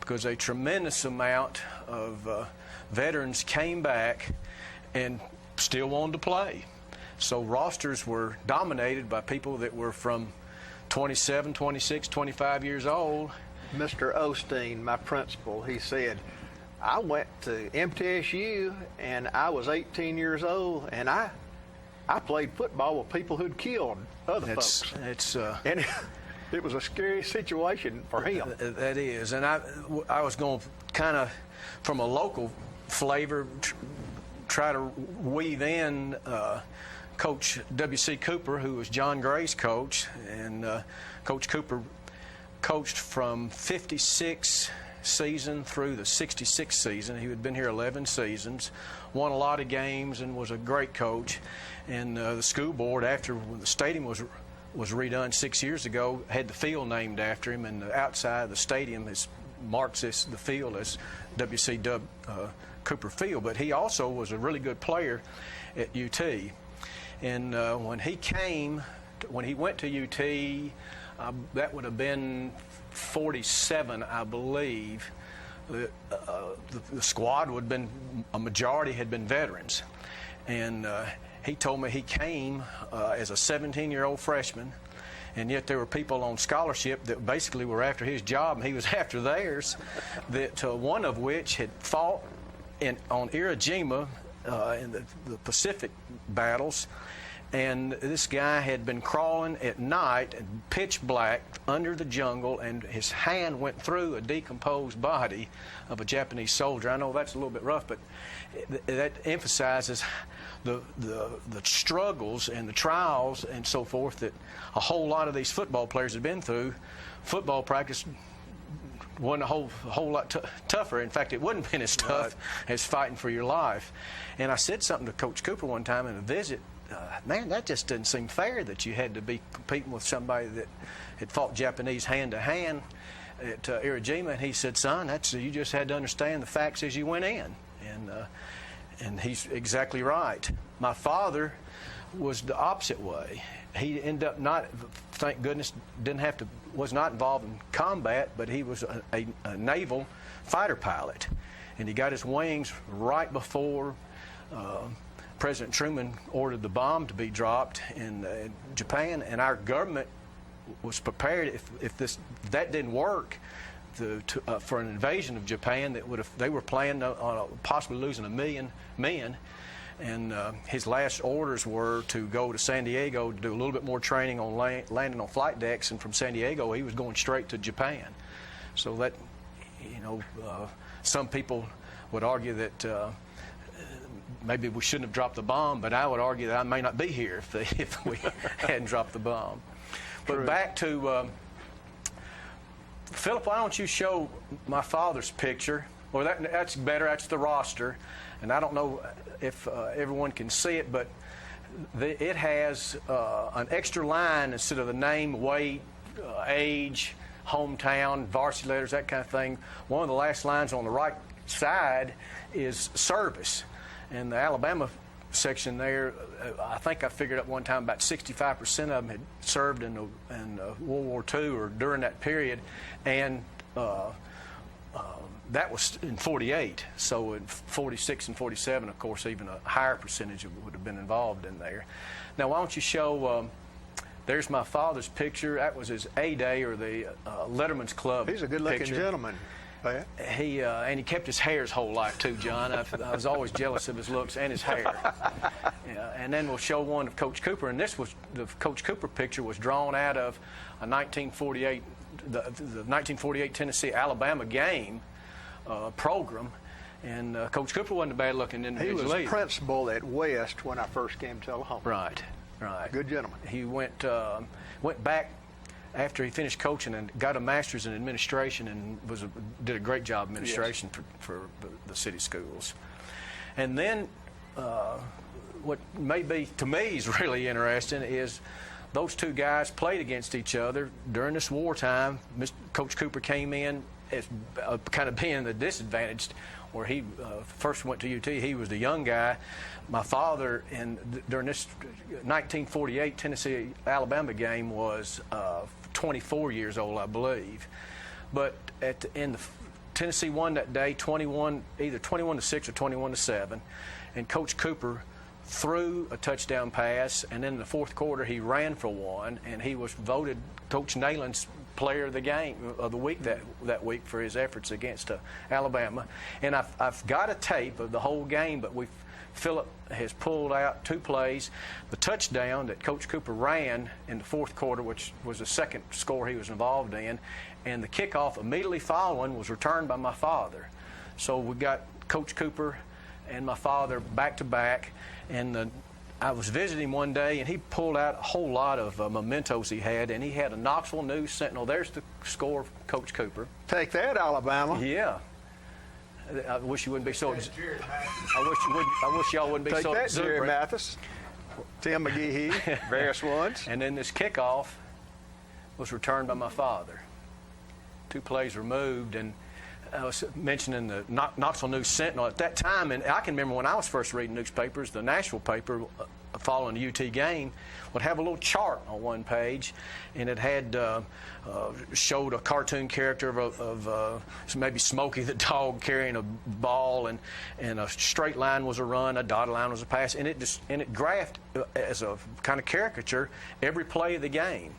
because a tremendous amount of veterans came back and still wanted to play. So rosters were dominated by people that were from 27, 26, 25 years old. Mr. Osteen, my principal, he said, I went to MTSU and I was 18 years old, and I played football with people who'd killed other folks. And it was a scary situation for him. That is. And I was going to kind of, from a local flavor, try to weave in Coach W.C. Cooper, who was John Gray's coach. And Coach Cooper coached from 56 season through the 66 season. He had been here 11 seasons, won a lot of games, and was a great coach. And the school board, after the stadium was redone 6 years ago, had the field named after him, and the outside of the stadium marks the field as W.C. Cooper Field. But he also was a really good player at UT. And when he went to UT, that would have been 47, I believe. The squad would have been, a majority had been veterans. And he told me he came as a 17-year-old freshman, and yet there were people on scholarship that basically were after his job and he was after theirs, that one of which had fought on Iwo Jima in the Pacific battles. And this guy had been crawling at night, pitch black, under the jungle, and his hand went through a decomposed body of a Japanese soldier. I know that's a little bit rough, but that emphasizes the struggles and the trials and so forth that a whole lot of these football players had been through. Football practice wasn't a whole lot tougher. In fact, it wouldn't have been as tough as fighting for your life. And I said something to Coach Cooper one time in a visit. Man, that just didn't seem fair that you had to be competing with somebody that had fought Japanese hand-to-hand at Iwo Jima. And he said, son, you just had to understand the facts as you went in. And he's exactly right. My father was the opposite way. He ended up not, thank goodness, was not involved in combat, but he was a naval fighter pilot. And he got his wings right before President Truman ordered the bomb to be dropped in Japan, and our government was prepared if that didn't work for an invasion of Japan. They were planning on possibly losing 1 million men, and his last orders were to go to San Diego to do a little bit more training on landing on flight decks, and from San Diego he was going straight to Japan. So that, some people would argue that maybe we shouldn't have dropped the bomb, but I would argue that I may not be here if we hadn't dropped the bomb. But back to Philip, why don't you show my father's picture? Well, that's better. That's the roster, and I don't know if everyone can see it, but it has an extra line instead of the name, weight, age, hometown, varsity letters, that kind of thing. One of the last lines on the right side is service. And the Alabama section there, I think I figured up one time about 65% of them had served in World War II or during that period, and that was in 48. So in 46 and 47, of course, even a higher percentage would have been involved in there. Now, why don't you show? There's my father's picture. That was his A-Day, or the Letterman's Club. He's a good-looking gentleman. He and he kept his hair his whole life too, John. I was always jealous of his looks and his hair. And then we'll show one of Coach Cooper, and the Coach Cooper picture was drawn out of a 1948, the 1948 Tennessee-Alabama game program. And Coach Cooper wasn't a bad-looking individual. He was principal at West when I first came to Tullahoma. Right. Good gentleman. He went back after he finished coaching and got a master's in administration, and did a great job in administration for the city schools. And then what may be, to me, is really interesting is those two guys played against each other during this wartime. Coach Cooper came in as kind of being the disadvantaged, where he first went to UT. He was the young guy. My father, during this 1948 Tennessee-Alabama game, was 24 years old, I believe. But Tennessee won that day, either 21-6 or 21-7, and Coach Cooper threw a touchdown pass, and then in the fourth quarter he ran for one, and he was voted Coach Neyland's player of the game of the week that week for his efforts against Alabama. And I've got a tape of the whole game, but Philip has pulled out two plays. The touchdown that Coach Cooper ran in the fourth quarter, which was the second score he was involved in, and the kickoff immediately following was returned by my father. So we got Coach Cooper and my father back to back, and I was visiting one day, and he pulled out a whole lot of mementos he had, and he had a Knoxville News Sentinel. There's the score of Coach Cooper. Take that, Alabama. Yeah. I wish you wouldn't be so. I wish y'all wouldn't be so. Take that, Jerry Mathis, Tim McGehee, various ones. And then this kickoff was returned by my father. Two plays removed, and I was mentioning the Knoxville News Sentinel at that time, and I can remember when I was first reading newspapers, the Nashville paper following the UT game would have a little chart on one page, and it had showed a cartoon character of maybe Smokey the dog carrying a ball, and a straight line was a run, a dotted line was a pass, and it graphed as a kind of caricature every play of the game.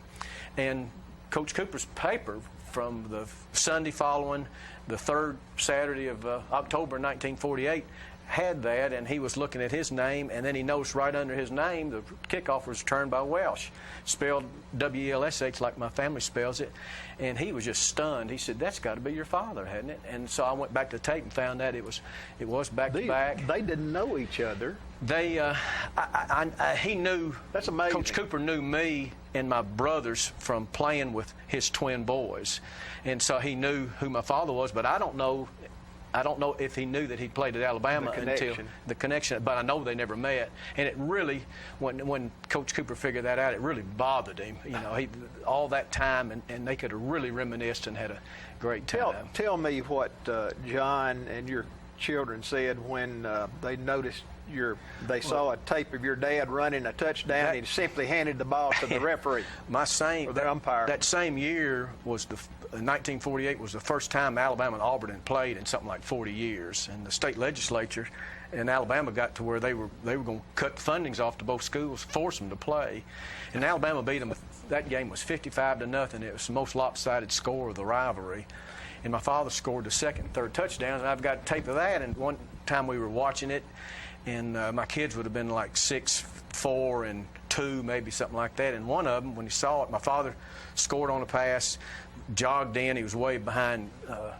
And Coach Cooper's paper from the Sunday following the third Saturday of October 1948 had that, and he was looking at his name, and then he noticed right under his name the kickoff was returned by Welsh, spelled W-E-L-S-H like my family spells it, and he was just stunned. He said, "That's got to be your father, hadn't it?" And so I went back to the tape and found that it was back to back. They didn't know each other. He knew. That's amazing. Coach Cooper knew me and my brothers from playing with his twin boys, and so he knew who my father was. But I don't know if he knew that he played at Alabama until the connection. But I know they never met, and it really, when Coach Cooper figured that out, it really bothered him. You know, all that time, and they could have really reminisced and had a great time. Tell me what John and your children said when they noticed they saw a tape of your dad running a touchdown, and he simply handed the ball to the referee. Or the umpire. That same year was 1948 was the first time Alabama and Auburn had played in something like 40 years, and the state legislature in Alabama got to where they were going to cut fundings off to both schools, force them to play, and Alabama beat them. That game was 55-0. It was the most lopsided score of the rivalry. And my father scored the second and third touchdowns, and I've got tape of that. And one time we were watching it, and my kids would have been like 6, 4, and 2, maybe something like that. And one of them, when he saw it, my father scored on a pass, jogged in. He was way behind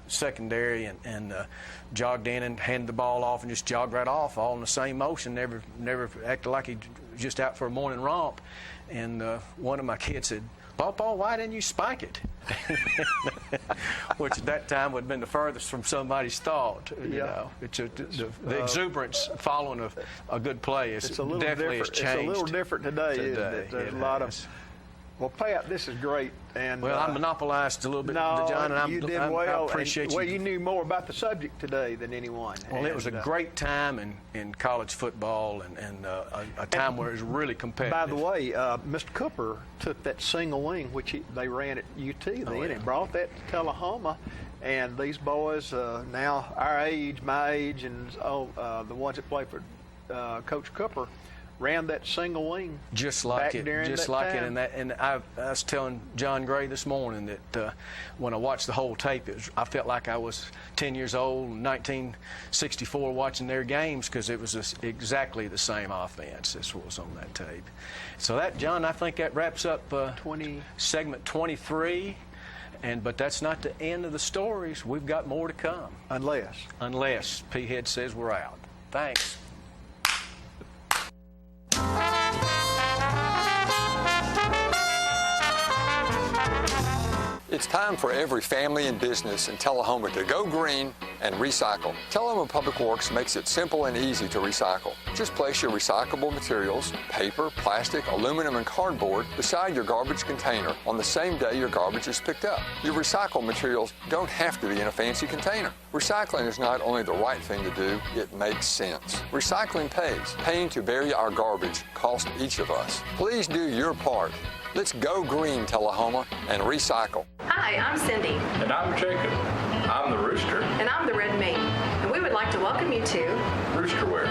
secondary, and jogged in and handed the ball off and just jogged right off, all in the same motion. Never acted like he was just out for a morning romp. And one of my kids said, "Pawpaw, why didn't you spike it?" Which at that time would have been the furthest from somebody's thought. You know, it's the exuberance following a good play is definitely has changed. It's a little different today. Isn't it? There's a lot of. Well, Pat, this is great. And well, I monopolized a little bit, John, and you did well. I appreciate you. Well, you knew more about the subject today than anyone. Well, it was a great time in college football and a time where it was really competitive. By the way, Mr. Cooper took that single wing, which they ran at UT then, and brought that to Tullahoma. And these boys, now our age, my age, and the ones that play for Coach Cooper, ran that single wing just like it, and I was telling John Gray this morning that when I watched the whole tape, I felt like I was 10 years old in 1964 watching their games, because it was exactly the same offense as what was on that tape. So that, John, I think that wraps up segment 23. But that's not the end of the stories. We've got more to come. Unless P-Head says we're out. Thanks. It's time for every family and business in Tullahoma to go green and recycle. Tullahoma Public Works makes it simple and easy to recycle. Just place your recyclable materials, paper, plastic, aluminum, and cardboard beside your garbage container on the same day your garbage is picked up. Your recycled materials don't have to be in a fancy container. Recycling is not only the right thing to do, it makes sense. Recycling pays. Paying to bury our garbage costs each of us. Please do your part. Let's go green, Tullahoma, and recycle. Hi, I'm Cindy. And I'm Jacob. I'm the Rooster. And I'm the Red Mate. And we would like to welcome you to Roosterwear.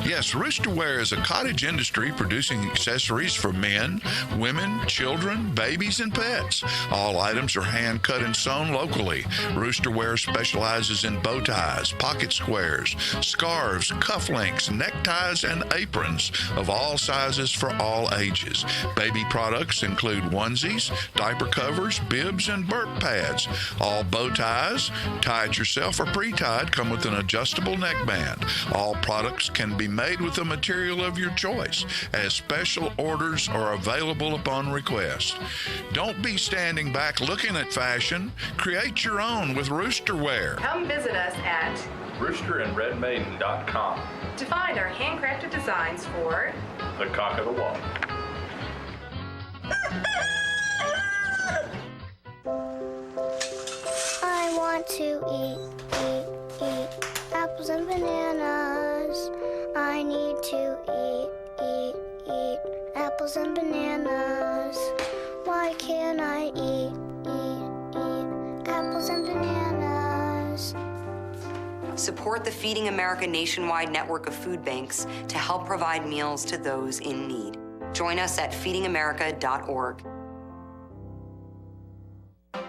Yes, Roosterwear is a cottage industry producing accessories for men, women, children, babies, and pets. All items are hand cut and sewn locally. Roosterwear specializes in bow ties, pocket squares, scarves, cufflinks, neckties, and aprons of all sizes for all ages. Baby products include onesies, diaper covers, bibs, and burp pads. All bow ties, tied yourself or pre-tied, come with an adjustable neckband. All products can be made with the material of your choice, as special orders are available upon request. Don't be standing back looking at fashion. Create your own with Roosterwear. Come visit us at roosterandredmaiden.com to find our handcrafted designs for the cock of the walk. I want to eat apples and bananas. I need to eat apples and bananas. Why can't I eat apples and bananas? Support the Feeding America nationwide network of food banks to help provide meals to those in need. Join us at feedingamerica.org.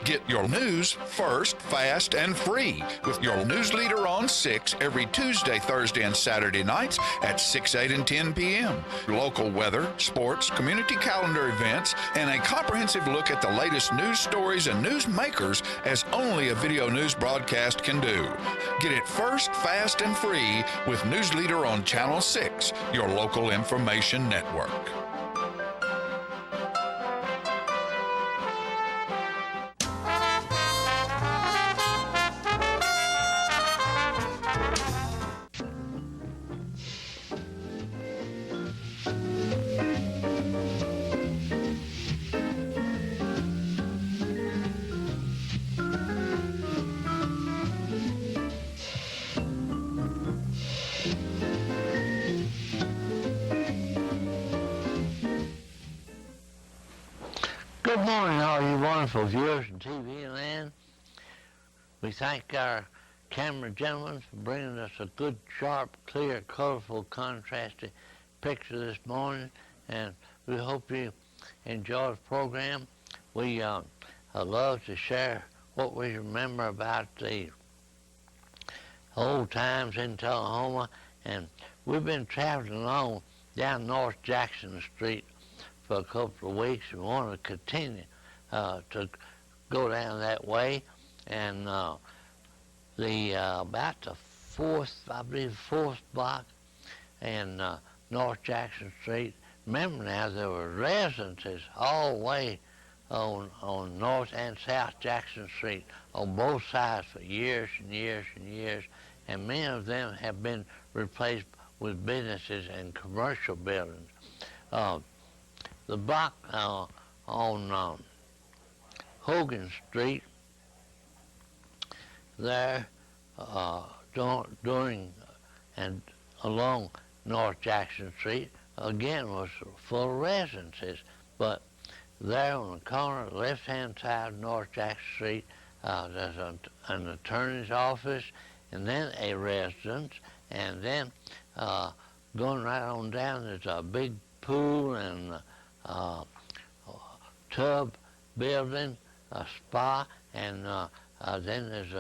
Get your news first, fast, and free with your news leader on 6 every Tuesday, Thursday, and Saturday nights at 6, 8, and 10 p.m. Local weather, sports, community calendar events, and a comprehensive look at the latest news stories and news makers as only a video news broadcast can do. Get it first, fast, and free with News Leader on Channel 6, your local information network. Good morning, all you wonderful viewers in TV land. We thank our camera gentlemen for bringing us a good, sharp, clear, colorful, contrasted picture this morning, and we hope you enjoy the program. We love to share what we remember about the old times in Tullahoma, and we've been traveling along down North Jackson Street for a couple of weeks and want to continue to go down that way. And about the fourth block in North Jackson Street. Remember now, there were residences all the way on North and South Jackson Street on both sides for years and years and years, and many of them have been replaced with businesses and commercial buildings. The block on Hogan Street, there during and along North Jackson Street, again was full of residences, but there on the corner, left-hand side of North Jackson Street, there's an attorney's office, and then a residence, and then going right on down, there's a big pool and tub building, a spa, and then there's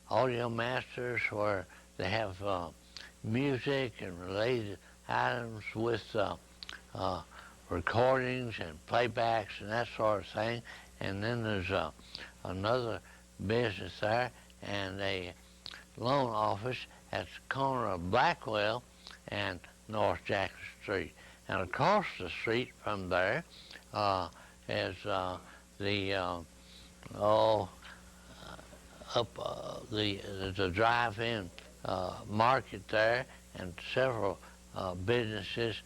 Audio Masters where they have music and related items with recordings and playbacks and that sort of thing. And then there's another business there and a loan office at the corner of Blackwell and North Jackson Street. And across the street from there is the drive-in market there, and several businesses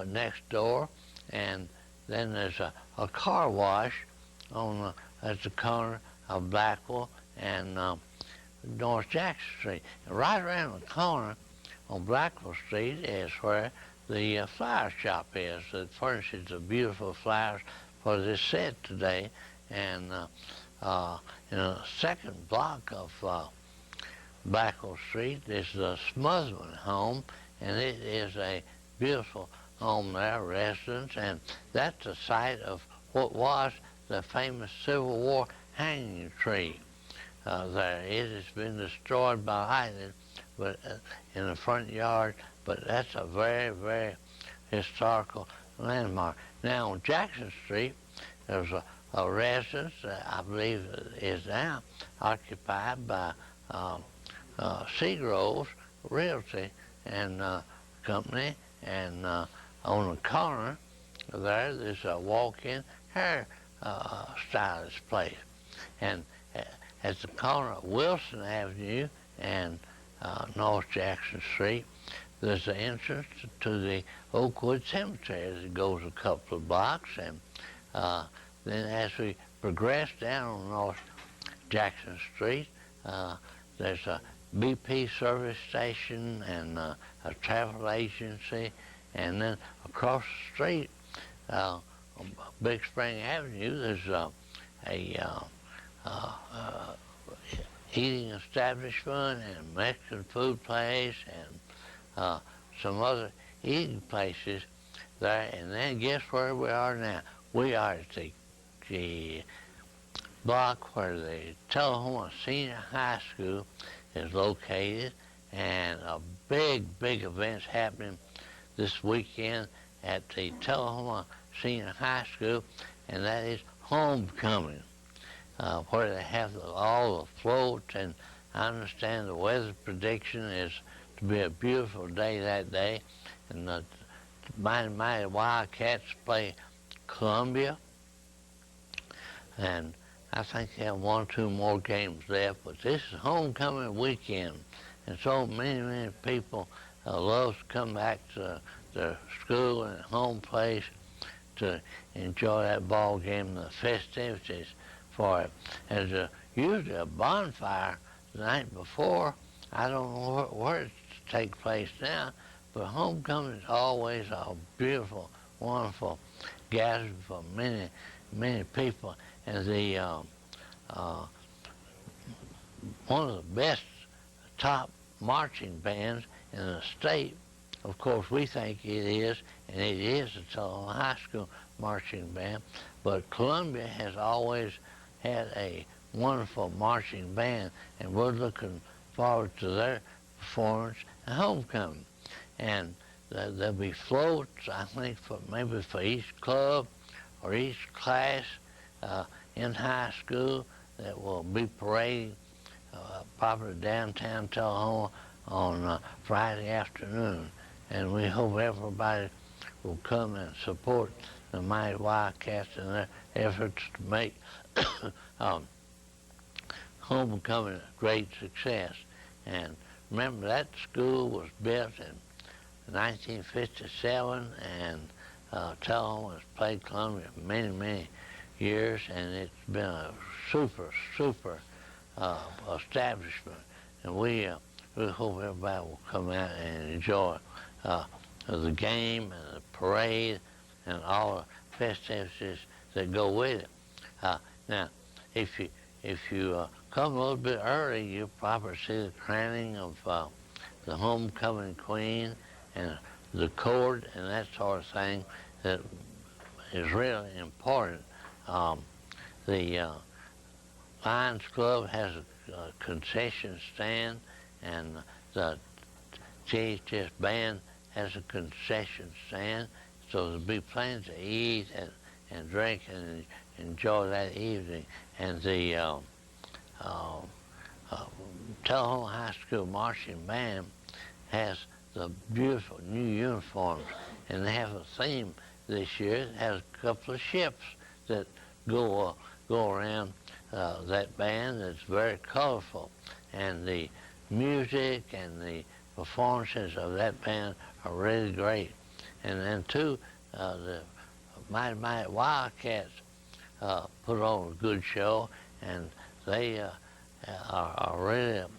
next door, and then there's a car wash at the corner of Blackwell and North Jackson Street. And right around the corner on Blackwell Street is where the flower shop is that furnishes the beautiful flowers for this set today. And in the second block of Blackwell Street is the Smotherman home, and it is a beautiful home there, residence, and that's the site of what was the famous Civil War hanging tree there. It has been destroyed by lightning, but in the front yard, but that's a very, very historical landmark. Now on Jackson Street, there's a residence that I believe is now occupied by Seagroves Realty and Company, and on the corner there's a walk-in hair stylist place. And at the corner of Wilson Avenue and North Jackson Street, there's the entrance to the Oakwood Cemetery as it goes a couple of blocks. And then as we progress down on North Jackson Street, there's a BP service station and a travel agency. And then across the street on Big Spring Avenue, there's a eating establishment and Mexican food place and some other eating places there. And then guess where we are now? We are at the block where the Tullahoma Senior High School is located, and a big event's happening this weekend at the Tullahoma Senior High School, and that is homecoming, where they have all the floats, and I understand the weather prediction is to be a beautiful day that day, and the mighty Wildcats play Columbia, and I think they have 1 or 2 more games left, but this is homecoming weekend, and so many people love to come back to their school and home place to enjoy that ball game and the festivities for it. There's usually a bonfire the night before. I don't know where it takes place now, but homecoming is always a beautiful, wonderful gathering for many people. And the one of the best top marching bands in the state, of course we think it is, and it is the Tullahoma High School marching band, but Columbia has always had a wonderful marching band, and we're looking forward to their performance and homecoming. And there'll be floats, I think, maybe for each club, for each class in high school that will be parading probably downtown Tullahoma on Friday afternoon. And we hope everybody will come and support the mighty Wildcats in their efforts to make homecoming a great success. And remember, that school was built in 1957, and Tullahoma has played Columbia for many, many years, and it's been a super establishment. And we hope everybody will come out and enjoy the game and the parade and all the festivities that go with it. Now, if you come a little bit early, you'll probably see the crowning of the homecoming queen and the court and that sort of thing that is really important. The Lions Club has a concession stand, and the JHS band has a concession stand, so there'll be plenty to eat and drink and enjoy that evening. And the Tullahoma High School Marching Band has the beautiful new uniforms, and they have a theme this year. It has a couple of ships that go around that band that's very colorful, and the music and the performances of that band are really great. And then too, the Mighty Wildcats put on a good show, and they are really a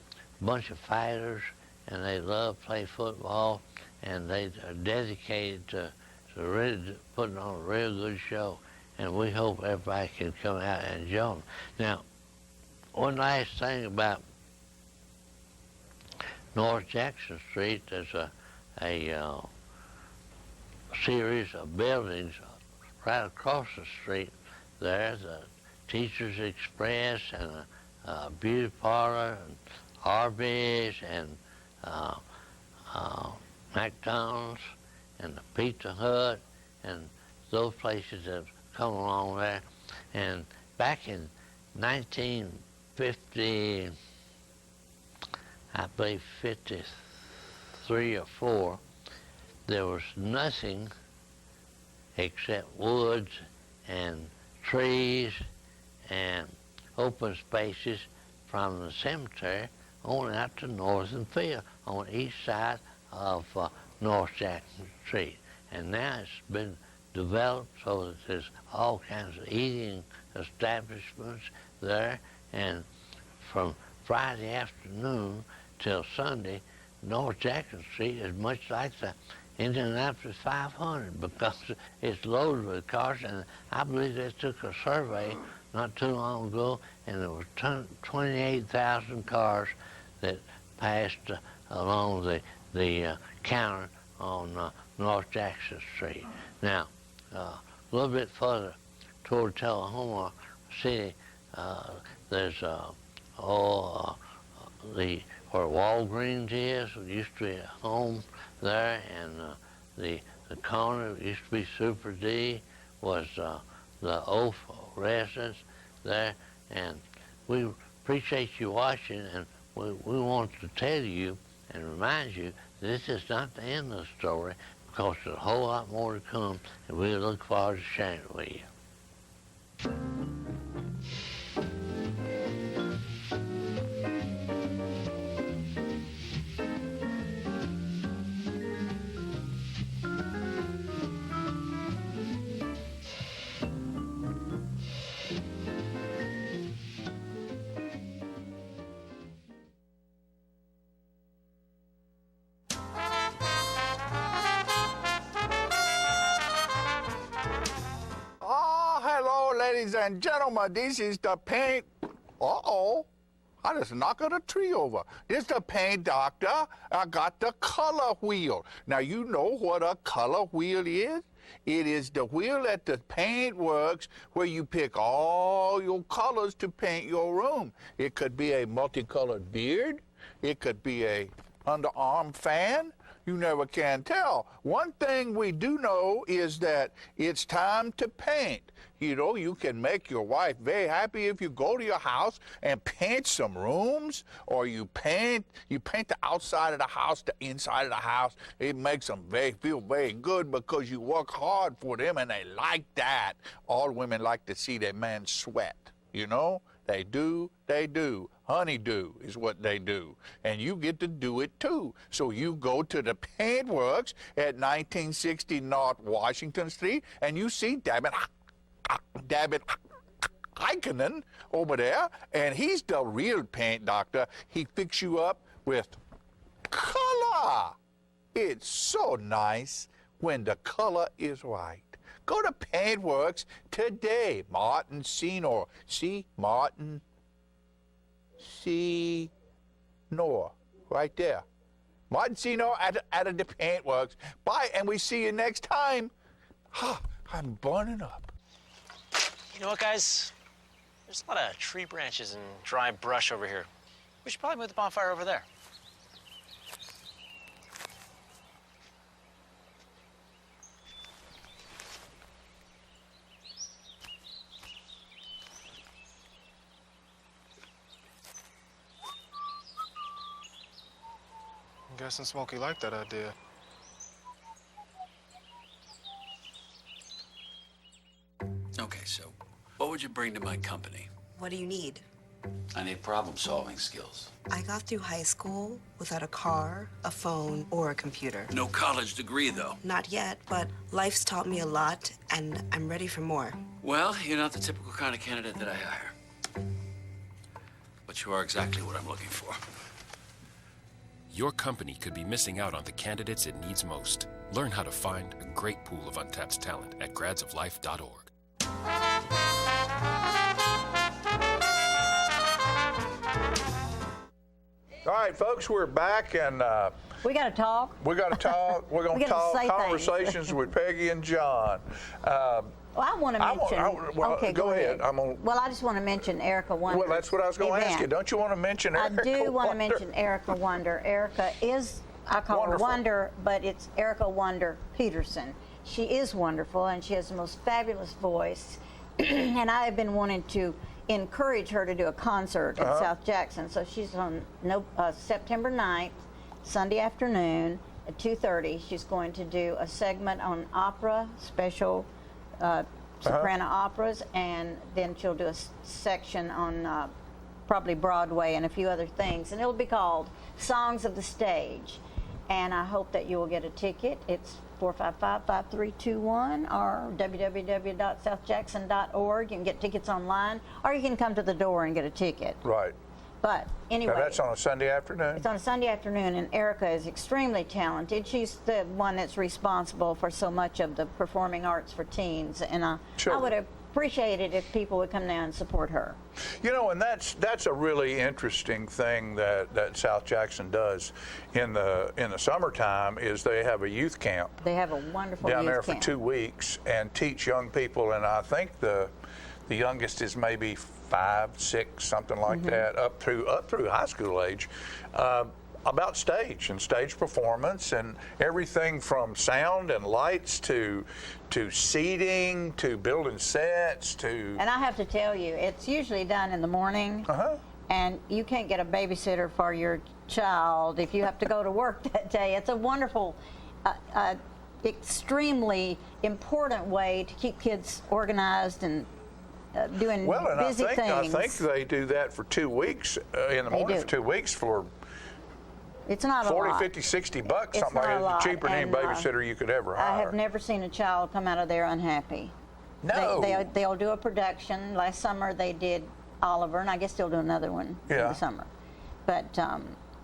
bunch of fighters, and they love to play football, and they are dedicated to really putting on a real good show. And we hope everybody can come out and enjoy them. Now, one last thing about North Jackson Street, there's a series of buildings right across the street there, the Teachers Express and a beauty parlor and Arby's and McDonald's and the Pizza Hut, and those places have come along there. And back in 1950, I believe 53 or 4, there was nothing except woods and trees and open spaces from the cemetery on out to Northern Field on each side of North Jackson Street. And now it's been developed so that there's all kinds of eating establishments there, and from Friday afternoon till Sunday, North Jackson Street is much like the Indianapolis 500 because it's loaded with cars, and I believe they took a survey not too long ago, and there was 28,000 cars that passed along the counter on North Jackson Street. Now, a little bit further toward Tullahoma City, there's where Walgreens is. It used to be a home there, and the corner used to be Super D, was the Oaf residence there. And we appreciate you watching, and we want to tell you and remind you this is not the end of the story, because there's a whole lot more to come, and we look forward to sharing it with you. Ladies and gentlemen, this is the paint. I just knocked a tree over. This is the paint doctor. I got the color wheel. Now, you know what a color wheel is? It is the wheel that the paint works, where you pick all your colors to paint your room. It could be a multicolored beard. It could be a underarm fan. You never can tell. One thing we do know is that it's time to paint. You know, you can make your wife very happy if you go to your house and paint some rooms, or you paint the outside of the house, the inside of the house. It makes them feel very good because you work hard for them and they like that. All women like to see their man sweat, you know? They do. Honeydew is what they do. And you get to do it too. So you go to the Paint Works at 1960 North Washington Street and you see David Heikkinen over there, and he's the real paint doctor. He fix you up with color. It's so nice when the color is right. Go to Paintworks today. Martin Senor. See? Martin Senor. Right there. Martin Senor at the Paintworks. Bye, and we see you next time. I'm burning up. You know what, guys? There's a lot of tree branches and dry brush over here. We should probably move the bonfire over there. I'm guessing Smokey liked that idea. Okay, so what would you bring to my company? What do you need? I need problem-solving skills. I got through high school without a car, a phone, or a computer. No college degree, though. Not yet, but life's taught me a lot, and I'm ready for more. Well, you're not the typical kind of candidate that I hire. But you are exactly what I'm looking for. Your company could be missing out on the candidates it needs most. Learn how to find a great pool of untapped talent at gradsoflife.org. All right, folks, we're back, and we got to talk. We're going to talk conversations with Peggy and John. Well, I want to mention. Okay, go ahead. Well, I just want to mention Erica Wonder. Well, that's what I was going to ask you. Don't you want to mention Erica? I do want to mention Erica Wonder. Erica is, I call her Wonder, but it's Erica Wonder Peterson. She is wonderful, and she has the most fabulous voice. And I have been wanting to encourage her to do a concert at South Jackson. So she's on September 9th, Sunday afternoon at 2:30. She's going to do a segment on opera, special soprano operas, and then she'll do a section on probably Broadway and a few other things. And it'll be called Songs of the Stage. And I hope that you will get a ticket. It's 455-5321 or www.southjackson.org. You can get tickets online, or you can come to the door and get a ticket. Right. But anyway. Now that's on a Sunday afternoon? It's on a Sunday afternoon, and Erica is extremely talented. She's the one that's responsible for so much of the performing arts for teens, and I would appreciate it if people would come down and support her. You know, and that's a really interesting thing that South Jackson does in the summertime is they have a youth camp. They have a wonderful down youth there camp. for 2 weeks and teach young people, and I think the youngest is maybe 5, 6, something like that, up through high school age, about stage and stage performance and everything from sound and lights to seating to building sets to. And I have to tell you, it's usually done in the morning, and you can't get a babysitter for your child if you have to go to work that day. It's a wonderful, extremely important way to keep kids organized and doing busy things. I think they do that for 2 weeks in the morning for 2 weeks for. It's not 40, a lot. 50, 60 bucks, It's something like not a that. lot, Cheaper than any and, babysitter you could ever hire. I have never seen a child come out of there unhappy. No. They'll do a production. Last summer they did Oliver, and I guess they'll do another one in the summer. But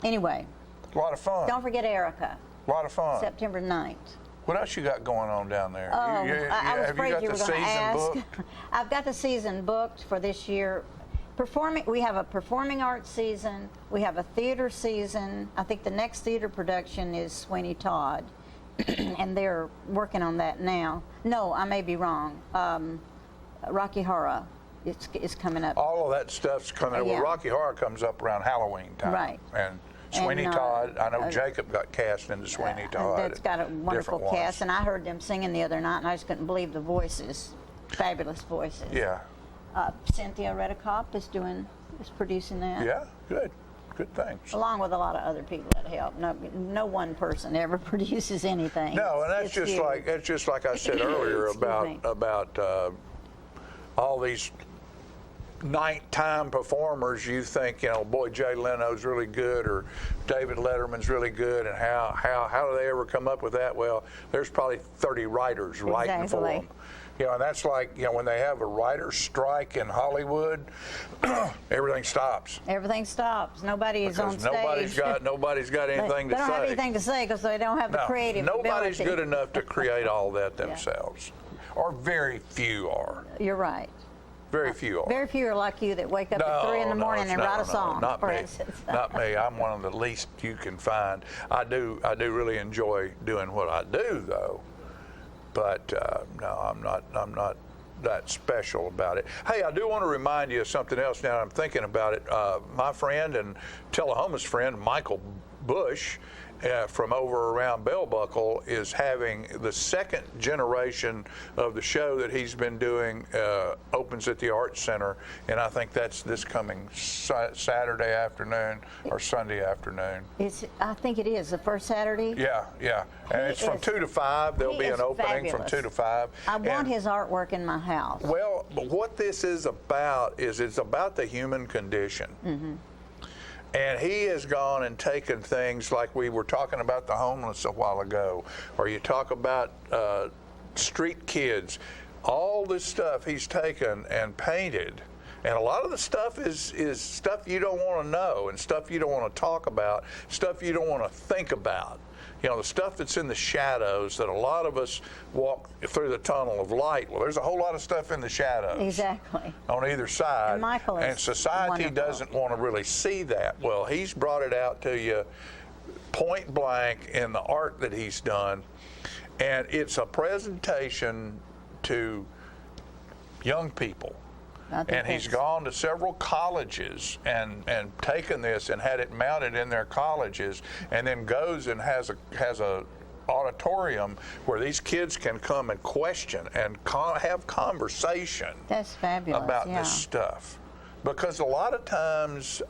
anyway. A lot of fun. Don't forget Erica. A lot of fun. September 9th. What else you got going on down there? Oh, I was afraid you were going to ask. Booked? I've got the season booked for this year. We have a performing arts season. We have a theater season. I think the next theater production is Sweeney Todd, and they're working on that now. No, I may be wrong. Rocky Horror is coming up. All of that stuff's coming up. Yeah. Well, Rocky Horror comes up around Halloween time. Right. And Sweeney And, Todd. I know Jacob got cast into Sweeney Todd. That's got a wonderful different cast, ones. and I heard them singing the other night, and I just couldn't believe the voices. Fabulous voices. Yeah. Cynthia Redekop is producing that. Yeah, good things. Along with a lot of other people that help. No one person ever produces anything. No, and that's just like I said earlier about all these nighttime performers. You think, boy, Jay Leno's really good or David Letterman's really good, and how do they ever come up with that? Well, there's probably 30 writers writing for them. And that's like, when they have a writer's strike in Hollywood, everything stops. Everything stops. Nobody is on stage. Nobody's got anything to say. They don't have anything to say because they don't have the creative Nobody's ability. good enough to create all that themselves. Or very few are. You're right. Very few are. Very few are like you that wake up at 3 in the morning and write a song. Not for me. instance. Not me. I'm one of the least you can find. I do really enjoy doing what I do, though. But no, I'm not that special about it. Hey, I do want to remind you of something else now that I'm thinking about it. My friend and Tullahoma's friend, Michael Bush, from over around Bell Buckle, is having the second generation of the show that he's been doing opens at the Arts Center, and I think that's this coming Saturday afternoon or Sunday afternoon. I think it is the first Saturday. Yeah, and it's from 2 to 5. There'll be an opening from 2 to 5. I want his artwork in my house. Well, but what this is about is it's about the human condition. Mm-hmm. And he has gone and taken things like we were talking about the homeless a while ago, or you talk about street kids. All this stuff he's taken and painted. And a lot of the stuff is stuff you don't want to know and stuff you don't want to talk about, stuff you don't want to think about. The stuff that's in the shadows that a lot of us walk through the tunnel of light. Well, there's a whole lot of stuff in the shadows. Exactly. On either side. And Michael is society wonderful. Doesn't want to really see that. Well, he's brought it out to you point blank in the art that he's done. And it's a presentation to young people. And he's gone to several colleges and taken this and had it mounted in their colleges, and then goes and has a auditorium where these kids can come and question and have conversation. That's fabulous. About this stuff. Because a lot of times,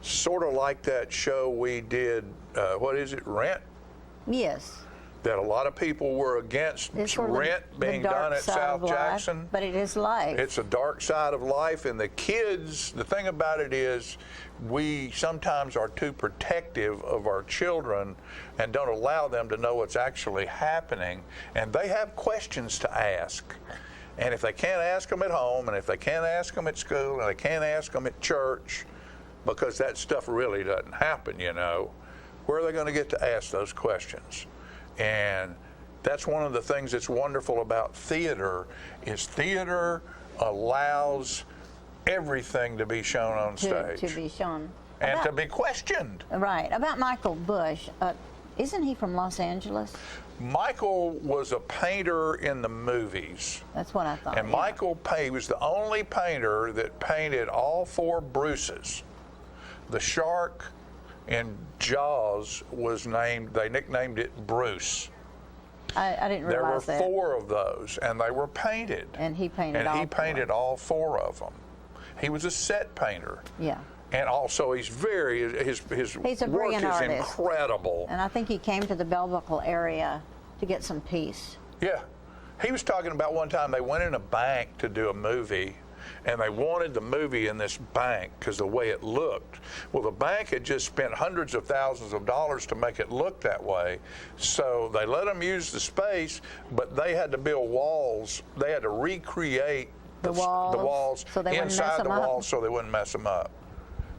sort of like that show we did, what is it, Rent? Yes. That a lot of people were against Rent being done at South Jackson. But it is life. It's a dark side of life, and the kids, the thing about it is we sometimes are too protective of our children and don't allow them to know what's actually happening, and they have questions to ask. And if they can't ask them at home, and if they can't ask them at school, and they can't ask them at church, because that stuff really doesn't happen, where are they going to get to ask those questions? And that's one of the things that's wonderful about theater is theater allows everything to be shown on stage. To be shown. And to be questioned. Right. About Michael Bush, isn't he from Los Angeles? Michael was a painter in the movies. That's what I thought. And Michael he was the only painter that painted all 4 Bruces. The shark in Jaws they nicknamed it Bruce. I didn't realize that. There were 4 of those, and they were painted. And he painted all 4 of them. He was a set painter. Yeah. And also, he's a work is artist. Incredible. And I think he came to the Bell Buckle area to get some peace. Yeah. He was talking about one time they went in a bank to do a movie, and they wanted the movie in this bank because the way it looked. Well, the bank had just spent hundreds of thousands of dollars to make it look that way. So they let them use the space, but they had to build walls. They had to recreate the walls inside the walls so they wouldn't mess them up.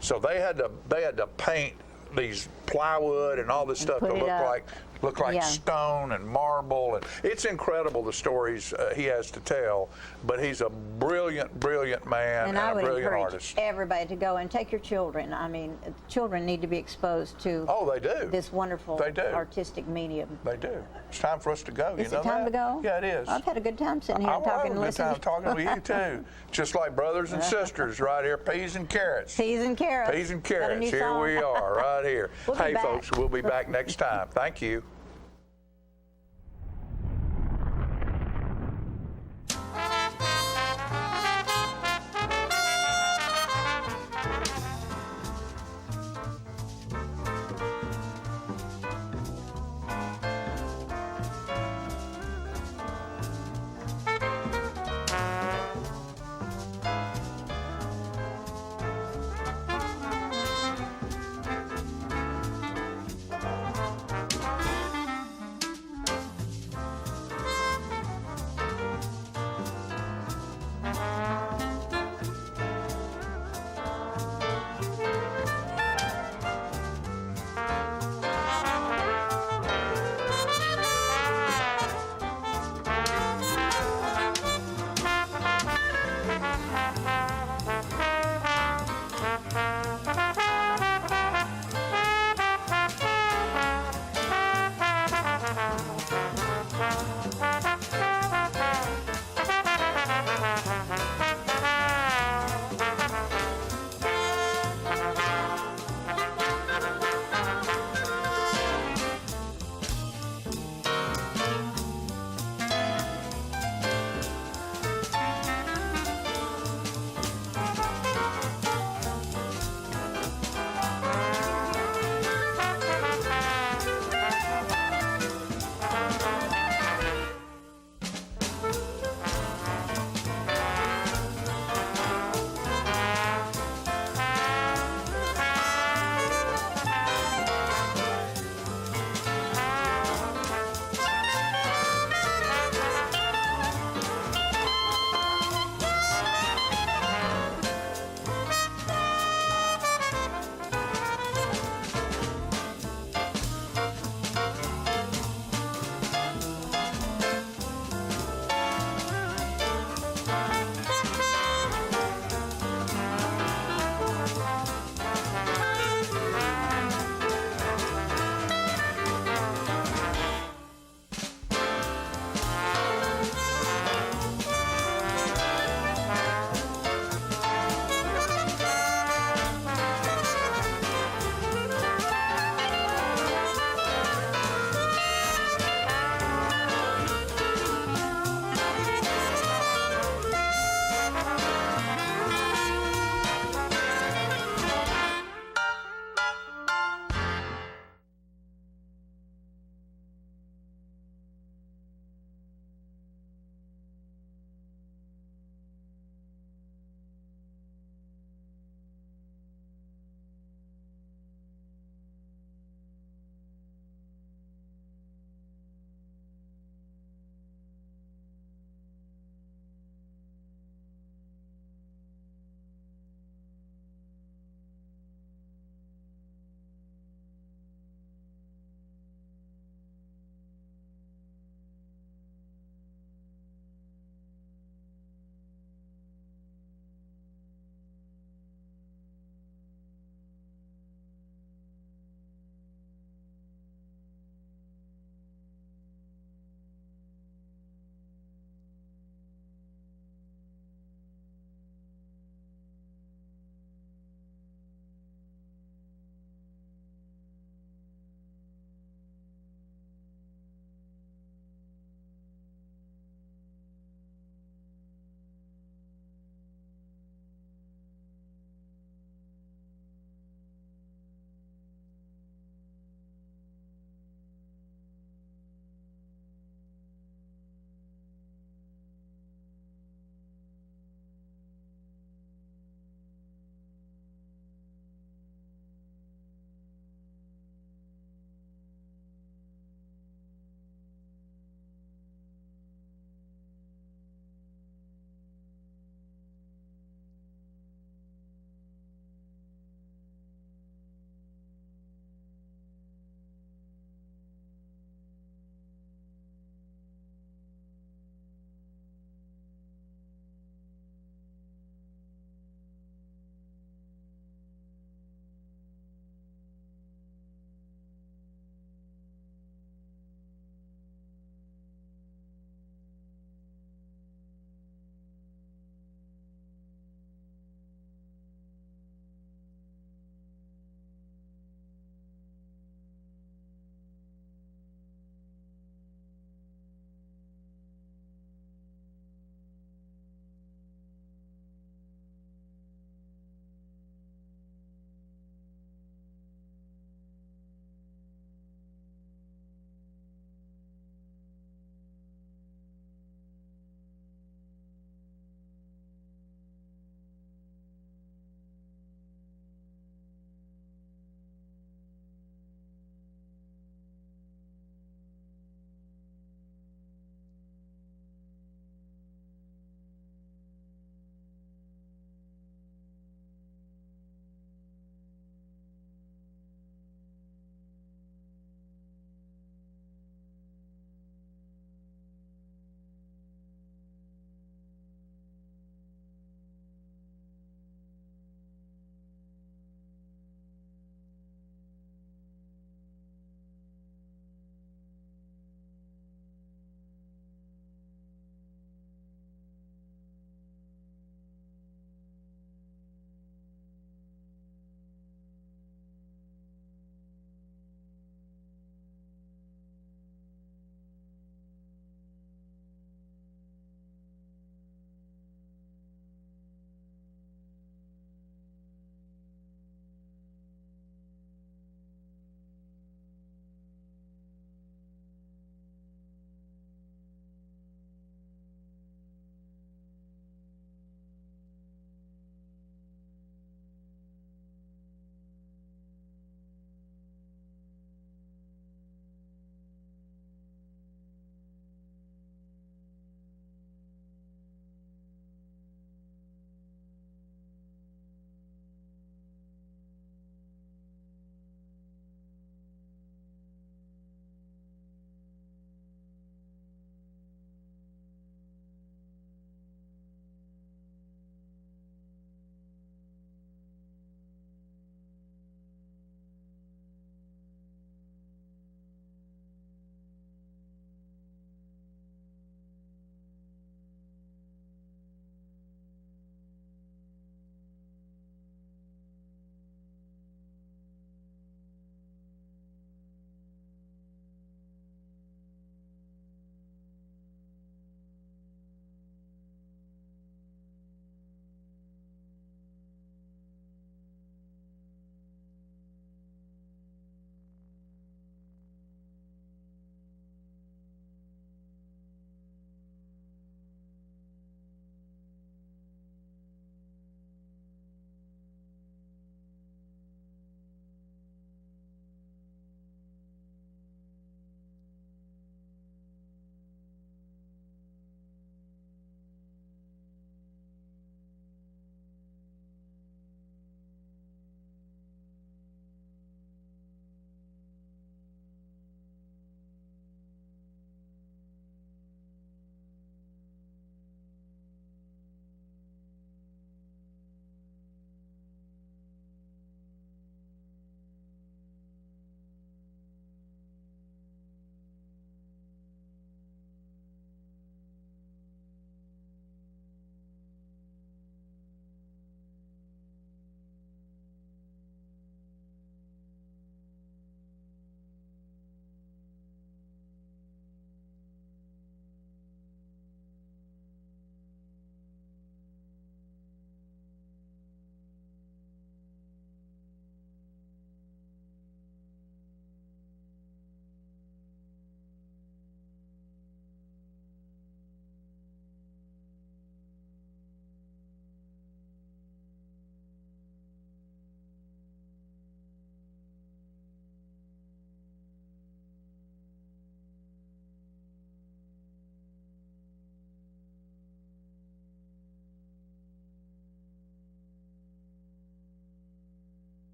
So they had to paint these plywood and all this stuff to look like look like Yeah. stone and marble, and it's incredible the stories he has to tell. But he's a brilliant, brilliant man and I a would brilliant encourage artist. everybody to go and take your children. I mean, children need to be exposed to They do. this wonderful They do. artistic medium. They do. It's time for us to go. Is you know it time that? to go? Yeah, it is. I've had a good time sitting here I'm talking having and a good time listening. talking with you too. Just like brothers and sisters right here, peas and carrots. Peas and carrots. Peas and Got a new carrots. Here song. we are, right here. We'll be Hey, back. folks, we'll be back next time. Thank you.